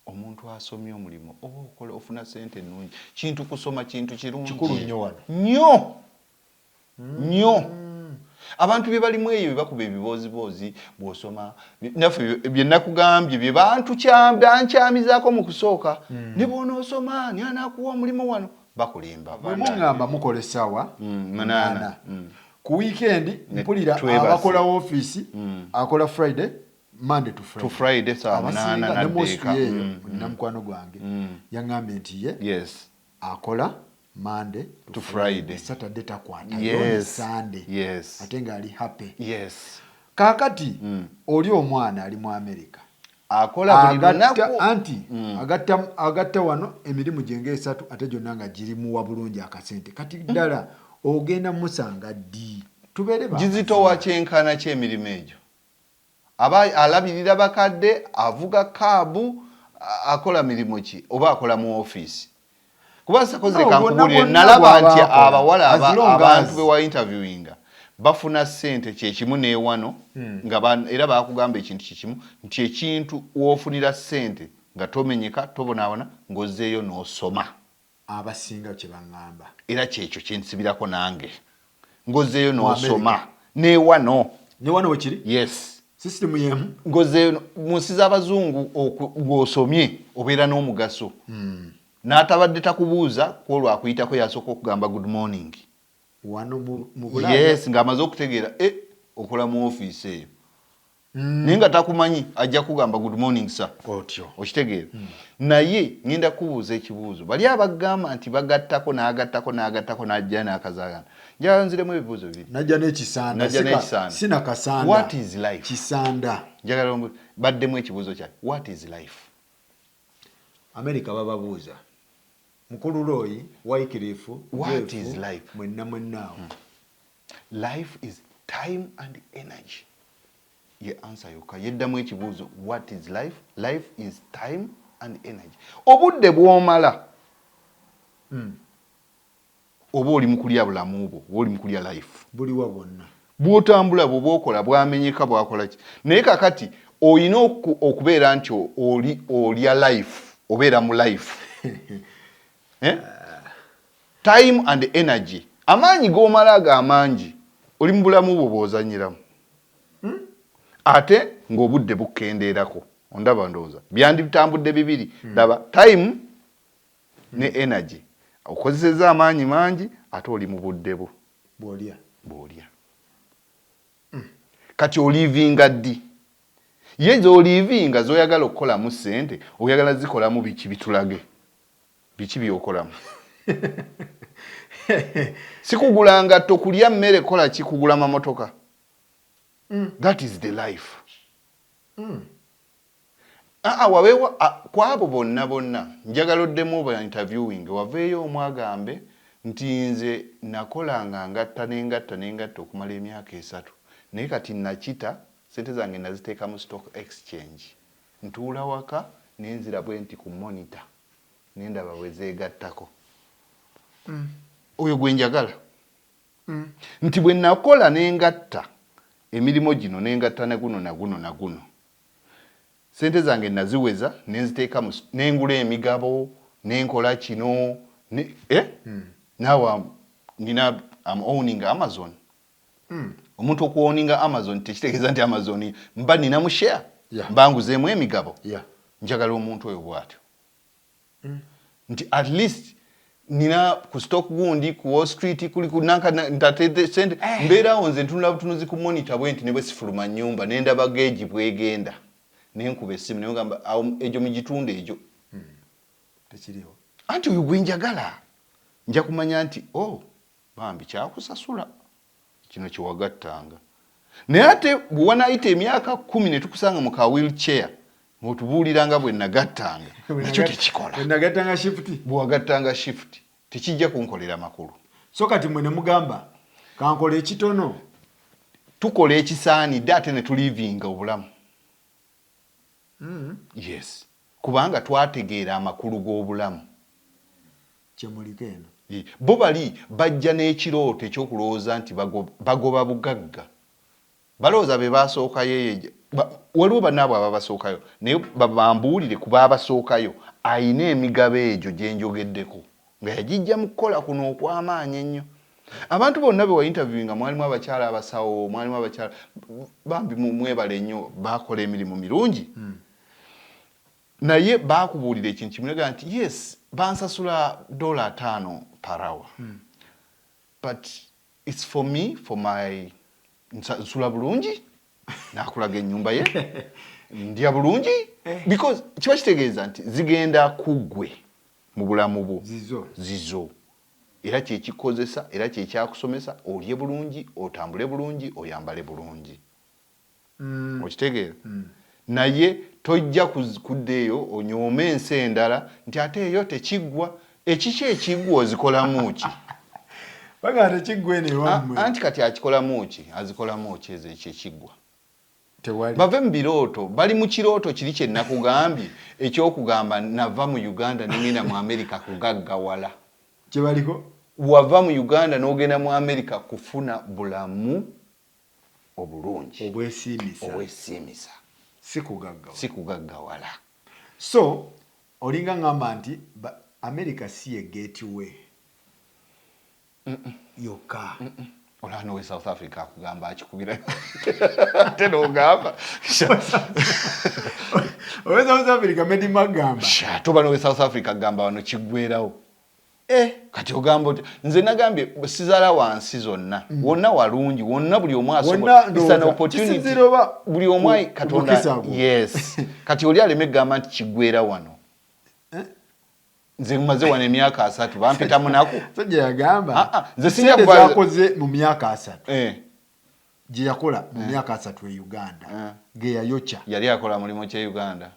omuntu asomye omulimu oba okola ofuna sente ennungi kintu kusoma kintu kirungi kikulu nnyo wano nnyo abantu bye balimu eyo bye bakuba ebiboozibozi bw'osoma naffe bye nakugambye bye bantu bankyamizaako mu kusooka ne bw'onoosoma ani anaakuwa omulimu wano bakulimba bwe muŋŋamba mukola essaawa 8 ku weekend mpulira abakola ofiisi akola Friday Monday to Friday saa 8 ne mosque yeeyo namukwano gwange yaŋŋambye nti ye akola Monday to Friday Saturday takwata Sunday ate ng'ali happy kaakati oli omwana ali mu America akola buli lunaku anti agatta wano emirimu gye ng'esatu ate gyonna nga girimuwa bulungi akasente kati ddala ogenda musanga ddi tubeere gizitowa kyenkana ky'emirimu egyo aba alabirira bakadde avuga kaabu akola mirimu ki oba akola mu ofiisi kuba sakoze kankubulire nalaba nti abawala abantu be wa interviewinga bafuna sente kyekimu n'ewano nga era bakugamba ekintu kikimu nti ekintu woofunira sente nga tomenyeka tobonaabona ng'ozzeeyo n'osoma abasinga kye baŋŋamba era kyekyo kye nsibirako nange ngozeeyo n'osoma neewano ne wano wekiri yes system yemu ngozeeyo mu nsi z'abazungu ng'osomye obeera n'omugaso n'atabadde takubuuza kwolwo akuyitako yasooka okugamba good morning wano mu Bulaaya yes ng'amaze okutegeera okola mu ofiisi eyo naye nga takumanyi ajja kugamba good morning sir otyo okitegeera naye ngenda kubuuza ekibuuzo bali abagamba nti bagattako n'ajja n'akazaagana njala nziremu ebibuuzo bibiri najja n'ekisanda sina kasanda what is life kisanda njagala baddemu ekibuuzo kyange what is life America bababuuza mukulu Roy Wycliffe what is life mwenna life is time and energy ye answer yoka yeddamu ekibuuzo what is life life is time and energy obudde bw'omala oba oli mukulya bulamu bwo oli mukulya life buliwa bwonna bw'otambula bw'okola bwamenyeka bwakola ki naye kakati olina okubeera nti olya life obeera mu life time and energy amaanyi g'omala ag'amangi oli mu bulamu bwo bw'ozanyiramu ate ng'obudde bukendeerako ondaba ndowooza byanditambudde bibiri laba time ne energy okozeseza amaanyi mangi ate oli mu budde bwo bw'olya kati olivinga ddi ye z'olivinga z'oyagala okukolamu ssente oyagala zikolamu biki bitulage biki by'okolamu sikugula ngatto kulya mmere kola ki kugula mamotoka that is the life waweewa kwabo bonna njagala oddemu oba interviewing waveeyo omwagambe nti nze nakolanga ngatta okumala emyaka 3 naye kati nakita sente zange naziteeka mu stock exchange ntuula waka nenzira bwe nti ku monitor nendaba bwe zeegattako oyo gwe njagala nti bwe nakola nengatta emirimu gino nengatta naguno sente zange naziweza nenziteeka nengula emigabo nenkola kino now I'm owning Amazon omuntu okuowninga Amazon tekitegeeza nti Amazon mba nina mu share mba nguzeemu emigabo njagala omuntu oyo bw'atyo nti at least nina ku stock gundi ku Wall Street kuli kunanka ntatete sente mbeerawo nze ntunula butunuzi ku monitor bwe nti ne bwe sifuluma nnyumba nendaba geegi bwegenda nenkuba essimu naye ngamba egyo mugitunde egyo tekiriwo anti oyo gwe njagala nja kumanya nti bambi kyakusasula kino kiwagattanga naye ate bwe wanaayita emyaka 10 ne tukusanga mu ka wheelchair ng'otubuuliranga bwe nagattanga ekyo tekikola bwewagattanga shift tekijja kunkolera makulu so kati mwe ne mugamba kankola ekitono tukola ekisaanidde ate ne tulivinga obulamu yes kubanga twategeera amakulu g'obulamu kyemuliko eno bo bali bajja n'ekirooto ekyokulowooza nti bagoba bugagga balowooza be baasookayo waliwo bannaabwe ababasookayo naye bambuulire ku baabasookayo ayina emigabo egyo gye njogeddeko nga yagijja mu kukola kuno okw'amaanyi ennyo abantu bonna be wa interview nga mwalimu abakyala abasawo mwalimu abakyala bambi mwebale nnyo baakola emirimu mirungi naye baakubuulira ekintu kimulega nti yes bansasula $5 per hour but it's for me for my nsula bulungi nakulaga ennyumba ye ndya bulungi because kiba kitegeeza nti zigenda kuggwe mu bulamu bwo zizo era kyekikozesa era kyekyakusomesa olye bulungi otambule bulungi oyambale bulungi okitegeera naye tojja kuddeeyo onyoome ensi endala nti ate eyo tekiggwa ekiki ekiggwa ozikolamu ki baganda tekiggwa eno ewammwe anti kati akikolamu ki azikolamu ki ezo ekyekiggwa bave mu birooto bali mu kirooto kiri kye nakugambye ekyokugamba nava mu Uganda nengenda mu America kugaggawala kyebaliko wava mu Uganda n'ogenda mu America kufuna bulamu obulungi obwesimisa sikugaggawala so olinga ngamba nti America si ye gateway yokka olano we South Africa akugamba akikubira ate n'ogamba owe South Africa medi magamba toba nowe South Africa gamba wano kiggwerawo kati ogamba oti nze nagambye sizala wansi zonna wonna walungi wonna buli omu asobola opportunity buli omu Katonda yes kati oli aleme gamba nti kiggwera wano nze mmaze wano emyaka 3 bampita munaku so yagamba nze sinja kubakoze mu myaka 3 gye yakola mu myaka 3 e Uganda ge yayocha yali akola mulimu kye Uganda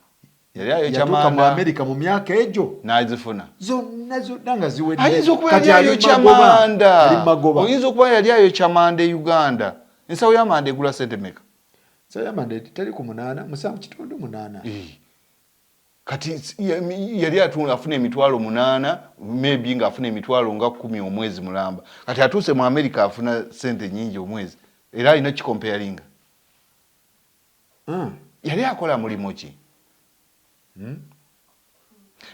yali ayocha manda mu America mu myaka ejo nazifuna zonna nga ziwedde ayinza okuba yali ayocha manda oyinza okuba yali ayocha manda e Uganda ensawo ya manda egula sente meka so ya manda teri ku 8 musanvu kitundu 8 kati yali afuna emitwalo 8 maybe nga afuna emitwalo nga 10 omwezi mulamba kati atuse mu America afuna sente nyingi omwezi era alina kikomparinga yali akola mulimo ki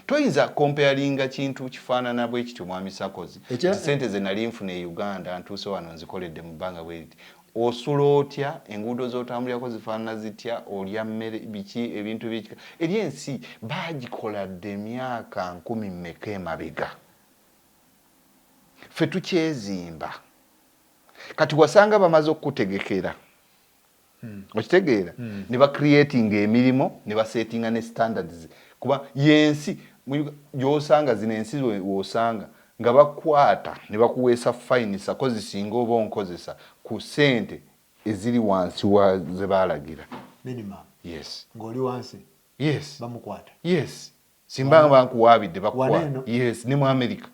toyinza comparinga kintu kifaanana bwe kityo mwami Sakozi sente ze nali nfuna e Uganda ntuse wano nzikoledde mu bbanga bweti osula otya enguudo z'otambulirako zifaanana zitya olya mmere biki ebintu biki eri ensi baagikoladde emyaka 10 mmeka emabega ffe tukyezimba kati wasanga bamaze okutegekera okitegeera ne ba creating emirimu ne ba settinga ne standards kuba yensi yosanga zino ensi wosanga nga bakwata ne bakuweesa fine Sakozi singa oba onkozesa ku sente eziri wansi wa ze balagira minimum yes ngoli wansi yes bamukwata yes simba bankuwabidde bakuwa yes ne mu America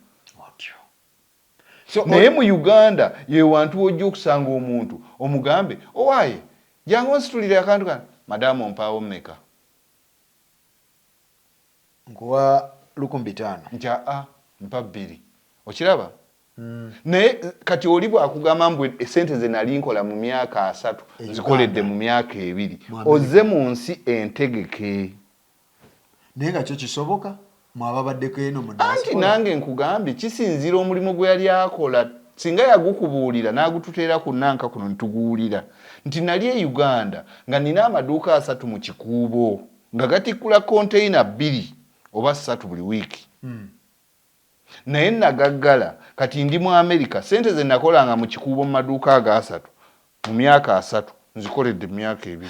so naye mu Uganda ye wantu wojja okusanga omuntu omugambe owaye jangu onsitulire akantu kana madamu mpaawo mmeka nkuwa 500 nja mpa 2 okiraba naye kati oli bwakugamba mbwe esente ze nali nkola mu myaka 3 zikoledde mu myaka 2 ozze mu nsi entegeke naye nga kyo kisoboka mwababaddeko eno mu diaspora anti nange nkugambye kisinzira omulimu gwe yali akola singa yagukubuulira n'agututeera ku nanka kuno nituguwulira nti nali e Uganda nga nina amaduuka 3 mu kikuubo nga gatikkula container 2 oba 3 buli wiiki naye nagaggala kati ndi mu America sente ze nakolanga mu kikuubo mu maduuka aga 3 mu myaka 3 nzikoledde mu myaka 2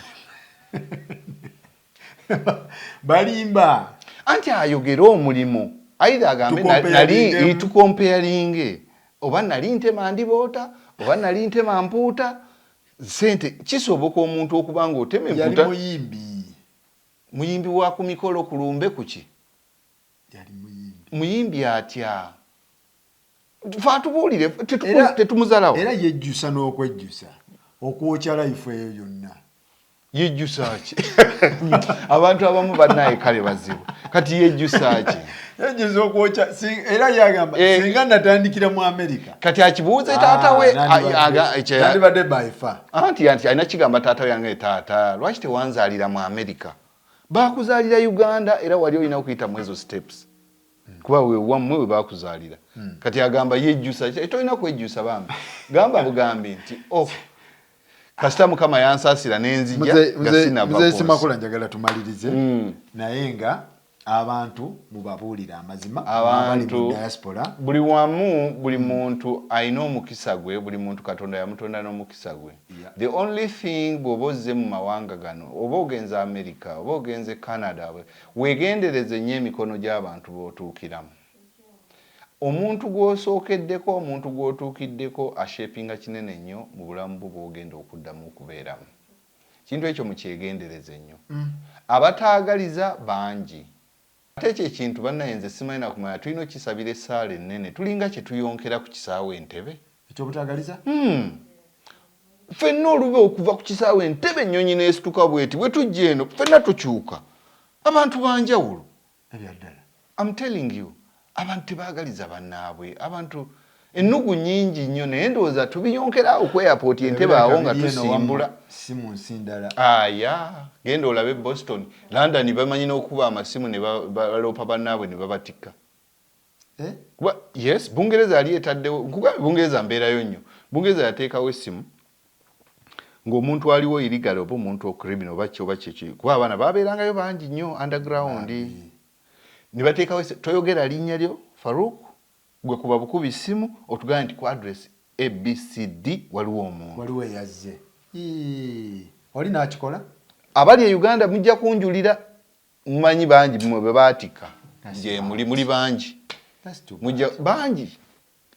balimba anti ayogera omulimu aidha agambe nali tukomparinge oba nali ntema ndiboota oba nali ntema mpuuta sente kisoboka omuntu okubanga otema empuuta yali muyimbi wa ku mikolo kulumbe kuki yali muyimbi atya fatubuulire tetumuzalawo era yejjusa n'okwejjusa okwokya life eyo yonna yejjusa ki abantu abamu bannaye kale bazibu kati yejjusa ki yejjusa okwokya era yagamba singa natandikira mu America kati akibuuze taata we nandibadde by far anti alina kigamba taata we yange taata lwaki tewanzaalira mu America bakuzaalira Uganda era wali olina okuyita mu ezo steps kuba wammwe we bakuzaalira kati agamba yejjusa tolina kwejjusa bambi gamba bugambi nti kasita Mukama yansaasira n'enzija Mzee Semakula njagala tumalirize naye nga abantu mubabuulira amazima abantu mu diaspora buli wamu buli muntu alina omukisa gwe buli muntu Katonda yamutonda n'omukisa gwe the only thing bw'oba ozze mu mawanga gano oba ogenze America oba ogenze Canada weegendereze nnyo emikono gy'abantu b'otuukiramu omuntu gw'osookeddeko omuntu gw'otuukiddeko ashepinga kinene nnyo mu bulamu bwo bw'ogenda okuddamu okubeeramu kintu ekyo mukyegendereze nnyo abataagaliza bangi ate ekyo ekintu bannaye nze simanyi nakumanya tulina okisabira essaala ennene tulinga kye tuyonkera ku kisaawe Entebbe ekyobutaagaliza ffenna olube okuva ku kisaawe Entebbe ennyonyi n'esituka bweti bwe tujja eno ffenna tukyuka abantu banjawulo ebyaddala I'm telling you abantu tebaagaliza bannaabwe abantu ennugu nnyingi nnyo naye ndowooza tubiyonkera ku airport Entebbe awo nga tusimbula simu nsindala aya genda olabe Boston London bamanyi n'okuba amasimu ne baloopa bannaabwe ne babatikka yes Bungereza ali etaddewo nkugambe Bungereza mbeerayo nnyo Bungereza yateekawo essimu ng'omuntu aliwo illegal oba omuntu criminal oba kiki kuba abaana babeerangayo bangi nnyo underground ne bateekawo toyogera linnya lyo Farouk gwe kuba bukubi ssimu otugamba nti ku address ABCD waliwo omuntu waliwo yazze oli n'akikola abali e Uganda mujja kunjulira mumanyi bangi mmwe bwe baatika nje muli bangi mujja bangi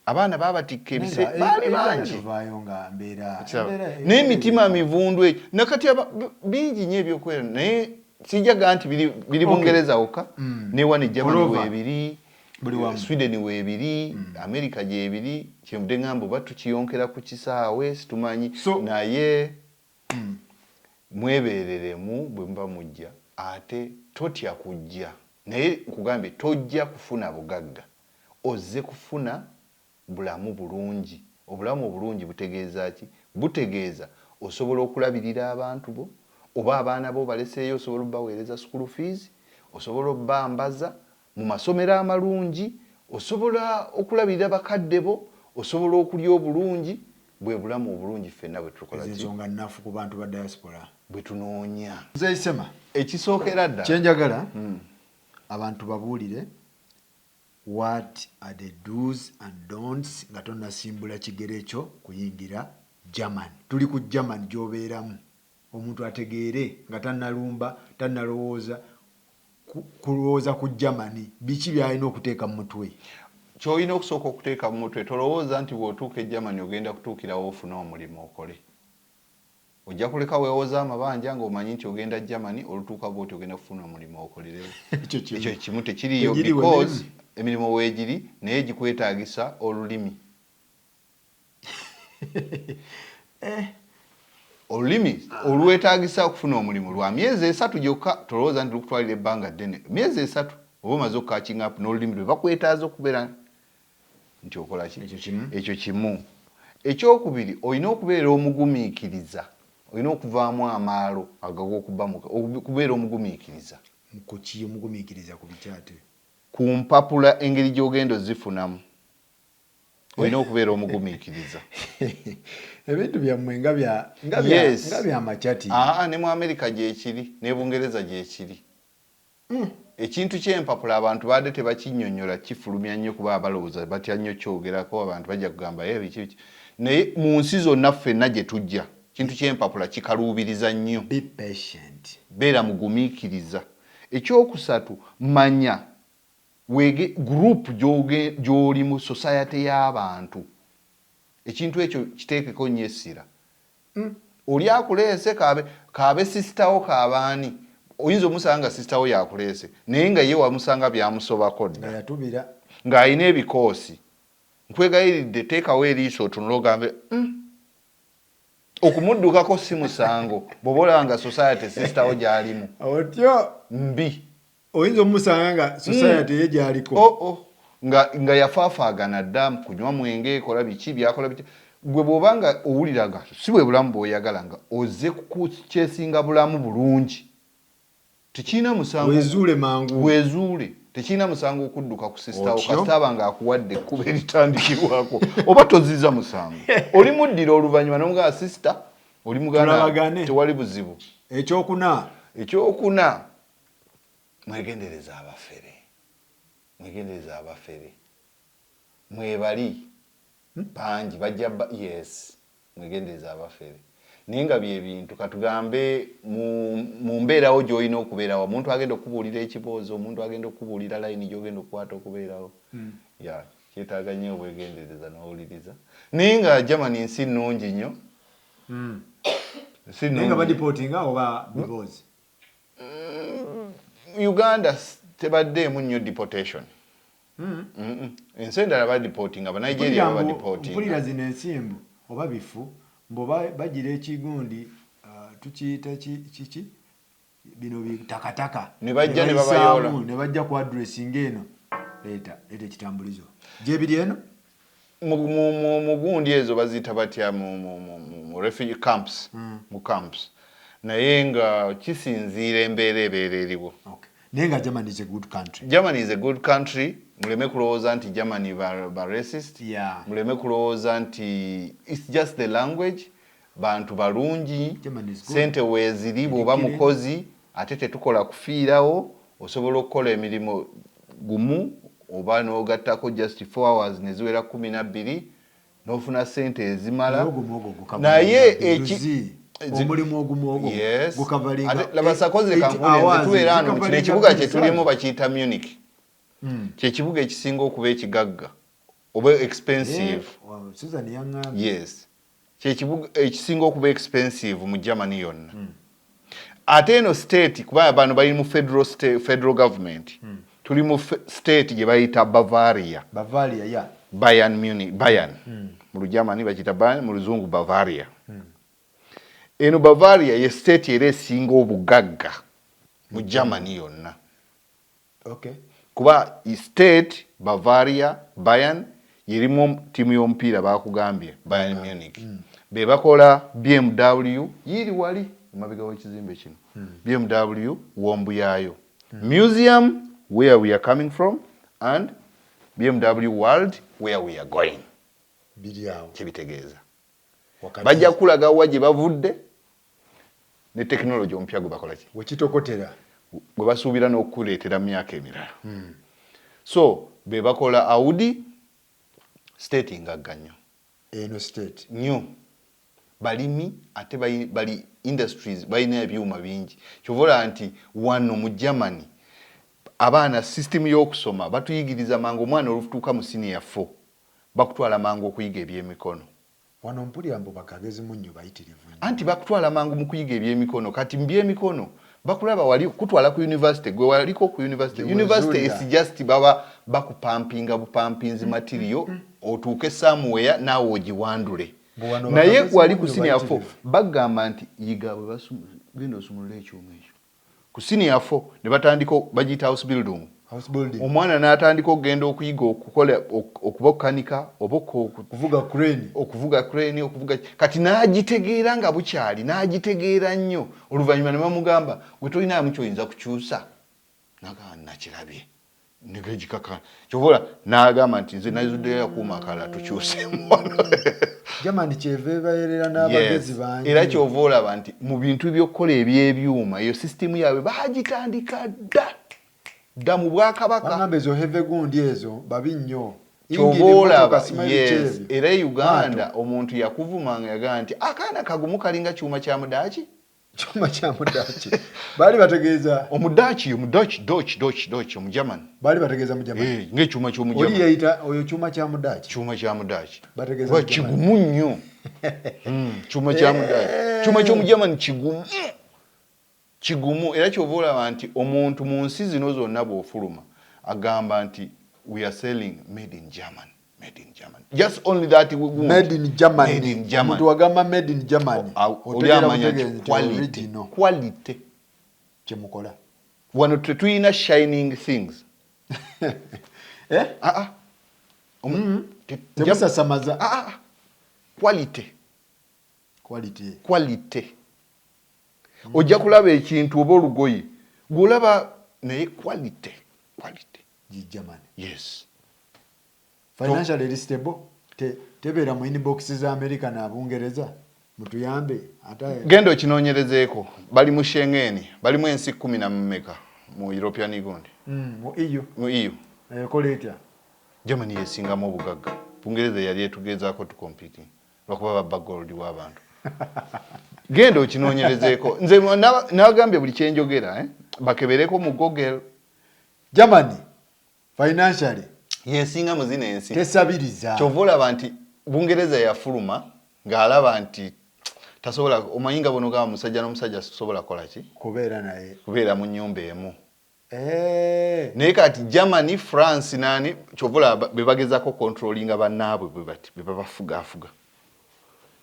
abaana babatikka ebise bali bangi n'emitima mivundu ekyo nakati bingi nnyo ebyokwera naye sijaga nti biri Bungereza wokka newana Germany weebiri Sweden weebiri America gyebiri kyemudde ngamba oba tukiyonkera ku kisaawe situmanyi naye mwebereremu bwe muba mujja ate totya kujja naye nkugambye tojja kufuna bugagga ozze kufuna bulamu bulungi obulamu obulungi butegeeza ki butegeeza osobola okulabirira abantu bo oba abaana bo baleseeyo osobola obbaweereza school fees osobola obbambaza mu masomero amalungi osobola okulabirira bakadde bo osobola okulya obulungi bwe bulamu obulungi ffenna bwe tukola ensonga nnafu ku bantu ba diaspora bwe tunoonya nze isema ekisookera ddala kyenjagala abantu babuulire what are the do's and don'ts nga tonnasimbula kigere ekyo kuyingira German tuli ku German gy'obeeramu omuntu ategeere nga tannalumba tannalowooza kulowooza ku Germany biki by'alina okuteeka mu mutwe ky'olina okusooka okuteeka mu mutwe tolowooza nti bw'otuuka e Germany ogenda kutuukirawo ofuna omulimu okole ojja kuleka weewooza amabanja ng'omanyi nti ogenda Germany olutuuka bw'oti ogenda kufuna omulimu okolerewo ekyo kimu tekiriyo because emirimu weegiri naye gikwetaagisa olulimi olulimi olwetaagisa okufuna omulimu lwa myezi 3 gyokka tolowooza nti lukutwalira ebbanga ddene myezi 3 oba omaze okukatching up n'olulimi lwe bakwetaaza okubeera nti okola ki ekyo kimu ekyokubiri olina okubeera omugumiikiriza olina okuvaamu amaalo okubeera omugumiikiriza kuki omugumiikiriza ku bikyate ku mpapula engeri gy'ogenda ozifunamu olina okubeera omugumiikiriza ebintu byammwe nga byamakyati ne mu America gyekiri ne Bungereza gyekiri ekintu ky'empapula abantu baadde tebakinnyonnyola kifulumya nnyo kuba abalowooza batya nnyo kyogerako abantu bajja kugamba biki naye mu nsi zonna ffenna gye tujja kintu ky'empapula kikaluubiriza nnyo be patient beera mugumiikiriza ekyokusatu manya wege group gy'oli mu society y'abantu ekintu ekyo kiteekeko nnyo essira oli akuleese kaabe sisitawo kaabaani oyinza omusanga sisitawo yakuleese naye nga ye wamusanga byamusobako dda yatubira ng'alina ebikoosi nkwegayiridde teekawo eriiso otunula ogambe okumuddukako si musango bw'oba olaba nga society sisitawo gy'alimu otyo mbi oyinza omusanga nga society ye gy'aliko nga yafaafaagana dda kunywa mwenge ekola biki byakola biti gwe bw'oba nga owuliraga si bwe bulamu bw'oyagala nga ozze kukyesinga bulamu bulungi tekirina musango wezuule mangu wezuule tekirina musango okudduka ku sisitawo kasita aba nga akuwadde ekkuba eritandikirwako oba toziza musango oli muddira oluvannyuma n'omugamba sisita oli muganda tewali buzibu ekyokuna mwegendereza abafere mwebali bangi bajja yes mwegendereza abafere naye nga bye bintu katugambe mu mbeerawo gy'olina okubeerawo omuntu agenda okubuulira ekiboozi omuntu agenda okubuulira layini gy'ogenda okukwata okubeerawo kyetaaga nnyo obwegendereza n'owuliriza naye nga Germany nsi nnungi nnyo naye nga badipootinga oba biboozi Uganda tebaddeemu nnyo deportation ensi endala badipootinga abanigeria badipootinga mpulira zino ensimbu oba bifu mbo bagira ekigundi tukiyita kiki bino bitakataka ne bajja ne babayoola ne bajja ku addressinga eno leeta ekitambulizo gyebiri eno mu gundi ezo baziyita batya mu refugee camps mu camps naye nga kisinziira embeera ebeera eriwo Nenga Germany is a good country. Germany is a good country. Muleme kulowooza nti Germany ba racist. Yeah. Muleme kulowooza nti it's just the language. Bantu balungi. Sente weeziri bw'oba mukozi ate tetukola kufiirawo osobola okukola emirimu gumu oba n'ogattako just 4 hours ne ziwera 12 n'ofuna sente ezimala. Naye omulimu ogumu gukavalinga laba sakoze kampuni tuwera hano kino ekibuga kye tulimu bakiyita Munich. Kye kibuga ekisinga okuba ekigagga oba expensive. Susan yangamba. Yes. Kye kibuga ekisinga okuba expensive mu Germany yonna. Ate eno state kuba bano bali mu federal government. Tuli mu state gye bayita Bavaria. Bavaria ya. Bayern Munich, Bayern. Mu Lujamani bakiyita Bayern, mu Luzungu Bavaria. Eno Bavaria ye state era esinga obugagga mu Germany yonna. Okay. Kuba state Bavaria, Bayern yerimu timu y'omupiira bakugambye Bayern Munich. Be bakola BMW yiri wali mabega w'ekizimbe kino. BMW wombu yayo. Museum where we are coming from and BMW World where we are going. Bidiao. Kibitegeeza. Bajja kulaga waje bavudde ne technology ompya gwe bakola ki. Wekitokotera. Gwe basuubira n'okuleetera myaka emirala. So be bakola Audi state ngagga nnyo. Eno state. Nnyo. Balimi ate bali industries balina ebyuma bingi. Kyovola nti wano mu Germany abaana system y'okusoma batuyigiriza mangu omwana olutuuka mu senior 4 bakutwala mangu okuyiga ebyemikono. Wano mpuli ambo bakagezi munnyo bayitirivu. Anti bakutwala mangu mu kuyiga ebyemikono kati mbyemikono bakulaba wali kutwala ku university gwe waliko ku university. University is just baba bakupampinga bupampinzi material otuuke somewhere nawo ogiwandule. Naye wali ku senior 4 bagamba nti yiga bwe genda osumulula ekyuma ekyo. Ku senior 4 ne batandika bagiyita house building. Omwana n'atandika okugenda okuyiga okukola okubokanika oba okuvuga crane kati n'agitegeera nga bukyali n'agitegeera nnyo oluvannyuma ne bamugamba gwe tolina mu kyoyinza kukyusa nakirabye negekikaka kyobola n'agamba nti nze nazuddeyo akuuma akala tukyuse Jamani kyeve bayerera n'abagezi bangi era kyova olaba nti mu bintu by'okukola eby'ebyuma eyo system yaabwe bagitandika dda mu Bwakabaka bagamba ezo heve gundi ezo babi nnyo kyoboolaba era Uganda omuntu yakuvumanga yagaa nti akaana kagumu kalinga kyuma kya mudaaki bali bategeeza omudaaki Dutch omujamani bali bategeeza mujamani ng'ekyuma ky'omujamani oli yayita oyo kyuma kya mudaaki bategeeza kigumu nnyo kyuma kya mudaaki kyuma ky'omujamani kigumu era kyova olaba nti omuntu mu nsi zino zonna bw'ofuluma agamba nti we are selling made in Germany. Just only that we want. Made in Germany. Omuntu wagamba made in Germany. Oli amanya quality. Kyemukola. Wano tetuyina shining things. Temusasamaza. Quality. Ojja kulaba ekintu oba olugoye gw'olaba naye quality. Germany. Yes. Financially stable. Tebeera mu inbox za America na Bungereza. Mutuyambe. Gendo kinoonyerezeeko. Bali mu Schengen. Bali mu ensi 10 na mmeka mu European Union. Mu EU. Koletya. Germany yesingamu obugagga. Bungereza yali etugezaako tu competing. Lwakuba babba gold w'abantu. Gendo kinoonyerezeeko. Nze nabagambye buli kyenjogera bakebereko mu Google. Germany financially yesinga mu zino ensi tesabiriza kyova olaba nti Bungereza yafuluma ng'alaba nti tasobola omanyinga bono gaba musajja n'omusajja sobola kola ki kubeera mu nnyumba emu naye kati Germany France nani kyova olaba be bagezako controllinga bannaabwe bwe babafugaafuga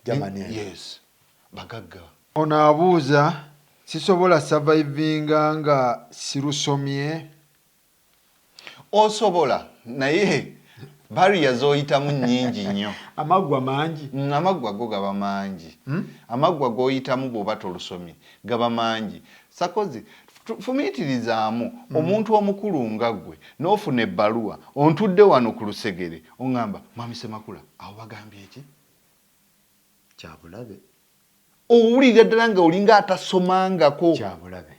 Germany yes bagagga ono abuuza sisobola survivinga nga sirusomye osobola naye barrier zoyitamu nnyingi nnyo amaggwa mangi amaggwa go gaba mangi amaggwa goyitamu bw'oba tolusomye gaba mangi sakozi fumiitirizaamu omuntu omukulu nga ggwe n'ofuna ebbaluwa ontudde wano ku lusegere oŋŋamba mwami Semakula awo bagambye eki kyabulabe owulira ddala nga olinga atasomangako kyabulabe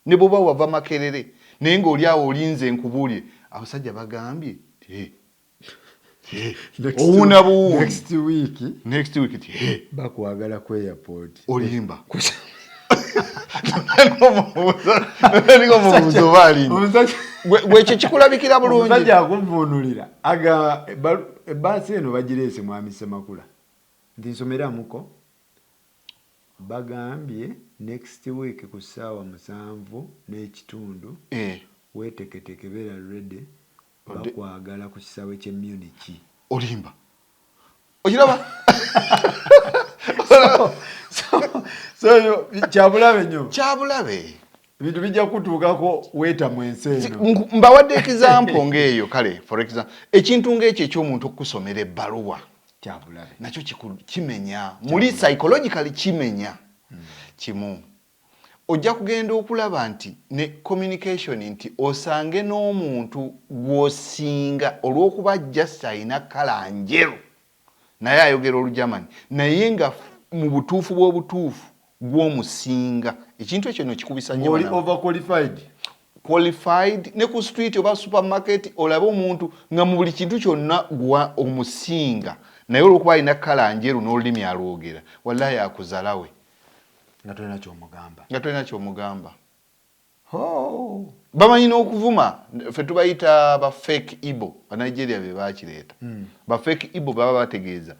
ne bw'oba wava Makerere naye ng'oli awo olinze nkubuulire abasajja bagambye owuna buwundi next week bakwagala ku airport olimba omubuuzo baalini gwekyo kikulabikira bulungi omusajja akunvuunulira aga ebbaasi eno bagireese mwami Semakula nti nsomeramuko bagambye next week ku ssaawa 7:30 weeteketeke beera ready bakwagala ku kisaawe ky'emmuniki olimba okiraba so kyabulabe nnyo kyabulabe ebintu bijja kutuukako weetamu ensi eno mbawadde example ng'eyo kale for example ekintu ng'ekyo eky'omuntu okusomera ebbaluwa kyabulabe nakyo kimenya muli psychologically kimenya kimu ojja kugenda okulaba nti ne communication nti osange n'omuntu gw'osinga olw'okuba just alina kala njeru naye ayogera Olujamani naye nga mu butuufu bw'obutuufu gw'omusinga ekintu ekyo nokikubisa nnyo oli qualified ne ku street oba supermarket olabe omuntu nga mu buli kintu kyonna gwa omusinga naye olw'okuba alina kala njeru n'olulimi alwogera wallahi akuzalawe nga tolina ky'omugamba bamanyi n'okuvuma ffe tubayita ba fake Igbo Nigeria be bakireeta ba fake Igbo baba bategeeza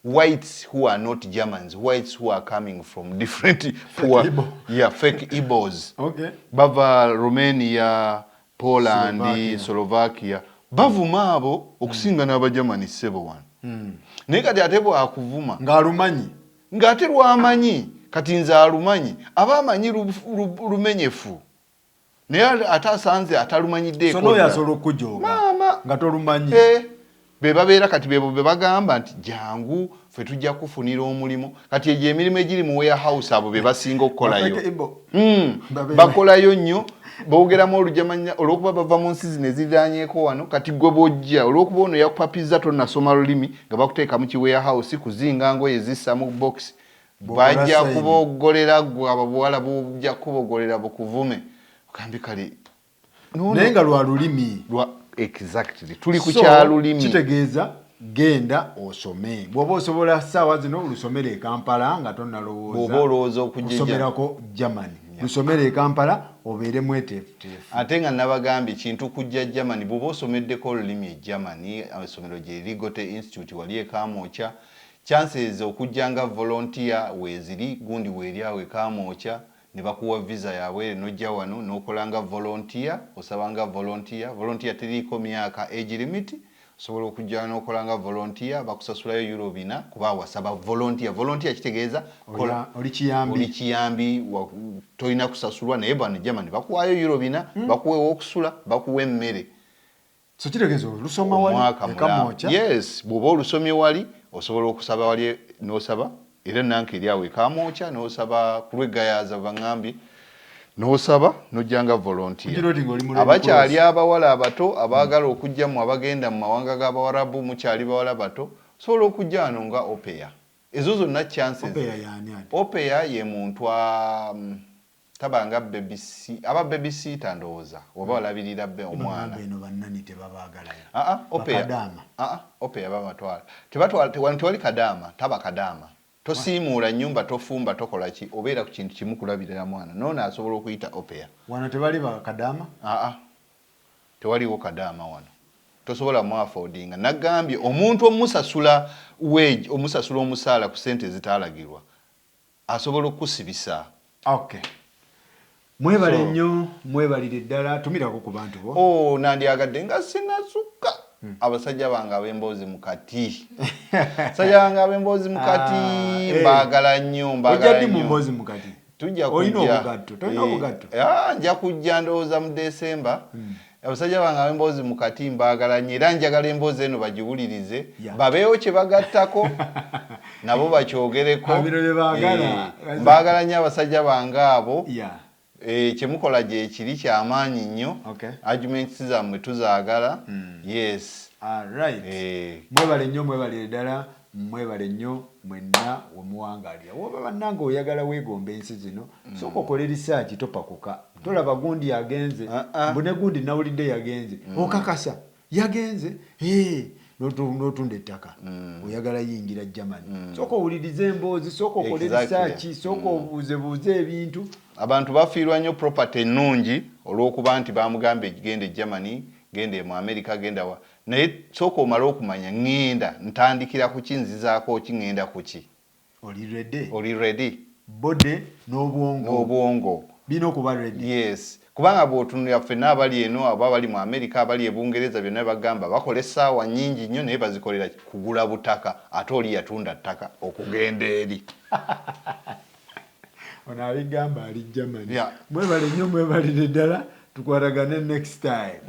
whites who are not Germans, whites who are coming from different fake Igbos bava Romania, Poland, Slovakia bavuma abo okusinga n'Abajamani ssebo wano naye kati ate bwakuvuma ng'ate lwamanyi kati nze alumanyi aba amanyi lumenyefu naye ate asanze atalumanyiddeeko n'oyo asobola okujooga nga tolumanyi be babeera kati bebo be bagamba nti jangu ffe tujja kufunira omulimu kati egyo emirimu egiri mu warehouse abo be basinga okukolayo bakolayo nnyo boogeramu Olujamanya olw'okuba bava mu nsi zino eziriraanyeeko wano kati gwe bw'ojja olw'okuba ono yakupapizza tonnasoma lulimi nga bakuteeka mu ki warehouse kuzinga ngoye zissa mu box bajja kuboggolera gwe ababuwala bujja kubogolera bukuvume okambi kale naye nga lwa lulimi exactly tuli ku kyalulimi kitegeeza genda osome bw'oba osobola ssaawa zino olusomera e Kampala nga tonnalowooza okusomerako Germany lusomera e Kampala obeere mweteefuteefu ate nga nabagambye kintu kujja Germany bw'oba osomeddeko olulimi e Germany essomero gye Ligote Institute wali e Kamwokya chances okujja nga volunteer weeziri gundi weeri awo e Kamwokya ne bakuwa visa yaabwe nojja wano n'okolanga volunteer osabanga volunteer teriiko myaka age limit osobola okujja n'okolanga volunteer bakusasulayo euro 4 kuba wasaba volunteer kitegeeza oli kiyambi tolina kusasulwa naye bano Germany bakuwaayo euro 4 bakuwa okusula bakuwa emmere so kitegeeza olusoma wali e Kamwokya yes bw'oba olusomye wali osobola okusaba wali n'osaba era nanke eri awo e Kamwokya n'osaba ku lw'eggayaaza baŋŋambye n'osaba n'ojjanga volunteer abakyali abawala abato abaagala okujja mu abagenda mu mawanga g'Abawarabu mukyali bawala bato osobola okujja wano nga opeya ezo zonna chances opeya ye muntu tabanga aba babysitter ndowooza oba olabirira omwana opeya babatwala tewali kadaama taba kadaama tosiimuula nnyumba tofumba tokola ki obeera ku kintu kimu kulabirira mwana noono asobola okuyita opeya wano tewali bakadaama tewaliwo kadaama wano tosobola mu affordinga nagambye omuntu omusasula wage omusasula omusaala ku ssente ezitaalagirwa asobola okusibisa mwebale nnyo mwebalire ddala tumirako ku bantu bo nandyagadde nga sinasukka abasajja bange ab'emboozi mu kati basajja bange ab'emboozi mu kati mbaagala nnyo tujja nja kujja ndowooza mu Desemba abasajja bange ab'emboozi mu kati mbaagala nnyo era njagala emboozi eno bagiwulirize babeewo kye bagattako nabo bakyogereko mbaagala nnyo abasajja bange abo kyemukola gye kiri kyamaanyi nnyo. Arguments zammwe tuzaagala. Yes. Right. Mwebale nnyo mwebale ddala mwebale nnyo mwenna wemuwangaalira. Woba bannange oyagala weegomba ensi zino sooka okole research topakuka. Tolaba gundi yagenze mbune gundi nawulidde yagenze okakasa yagenze n'otunda ettaka oyagala yingira Germany. Sooka owulirize emboozi, sooka okole research, sooka obuuzebuuze ebintu. Abantu bafiirwa nnyo property ennungi olw'okuba nti bamugamba gende Germany, gende mu America, genda wa. Naye sooka omala okumanya ngenda ntandikira ku ki nzizaako ki ngenda ku ki. Oli ready? Bode n'obwongo. Bino okuba ready. Yes. Kubanga bw'otunulira ffenna abali eno aba bali mu America abali e Bungereza byonna bagamba bakola essaawa nnyingi nnyo naye bazikolera kugula butaka ate oli yatunda ttaka okugenda eri. Ono abigamba ali Germany. Mwebale nnyo mwebalire ddala tukwatagane next time.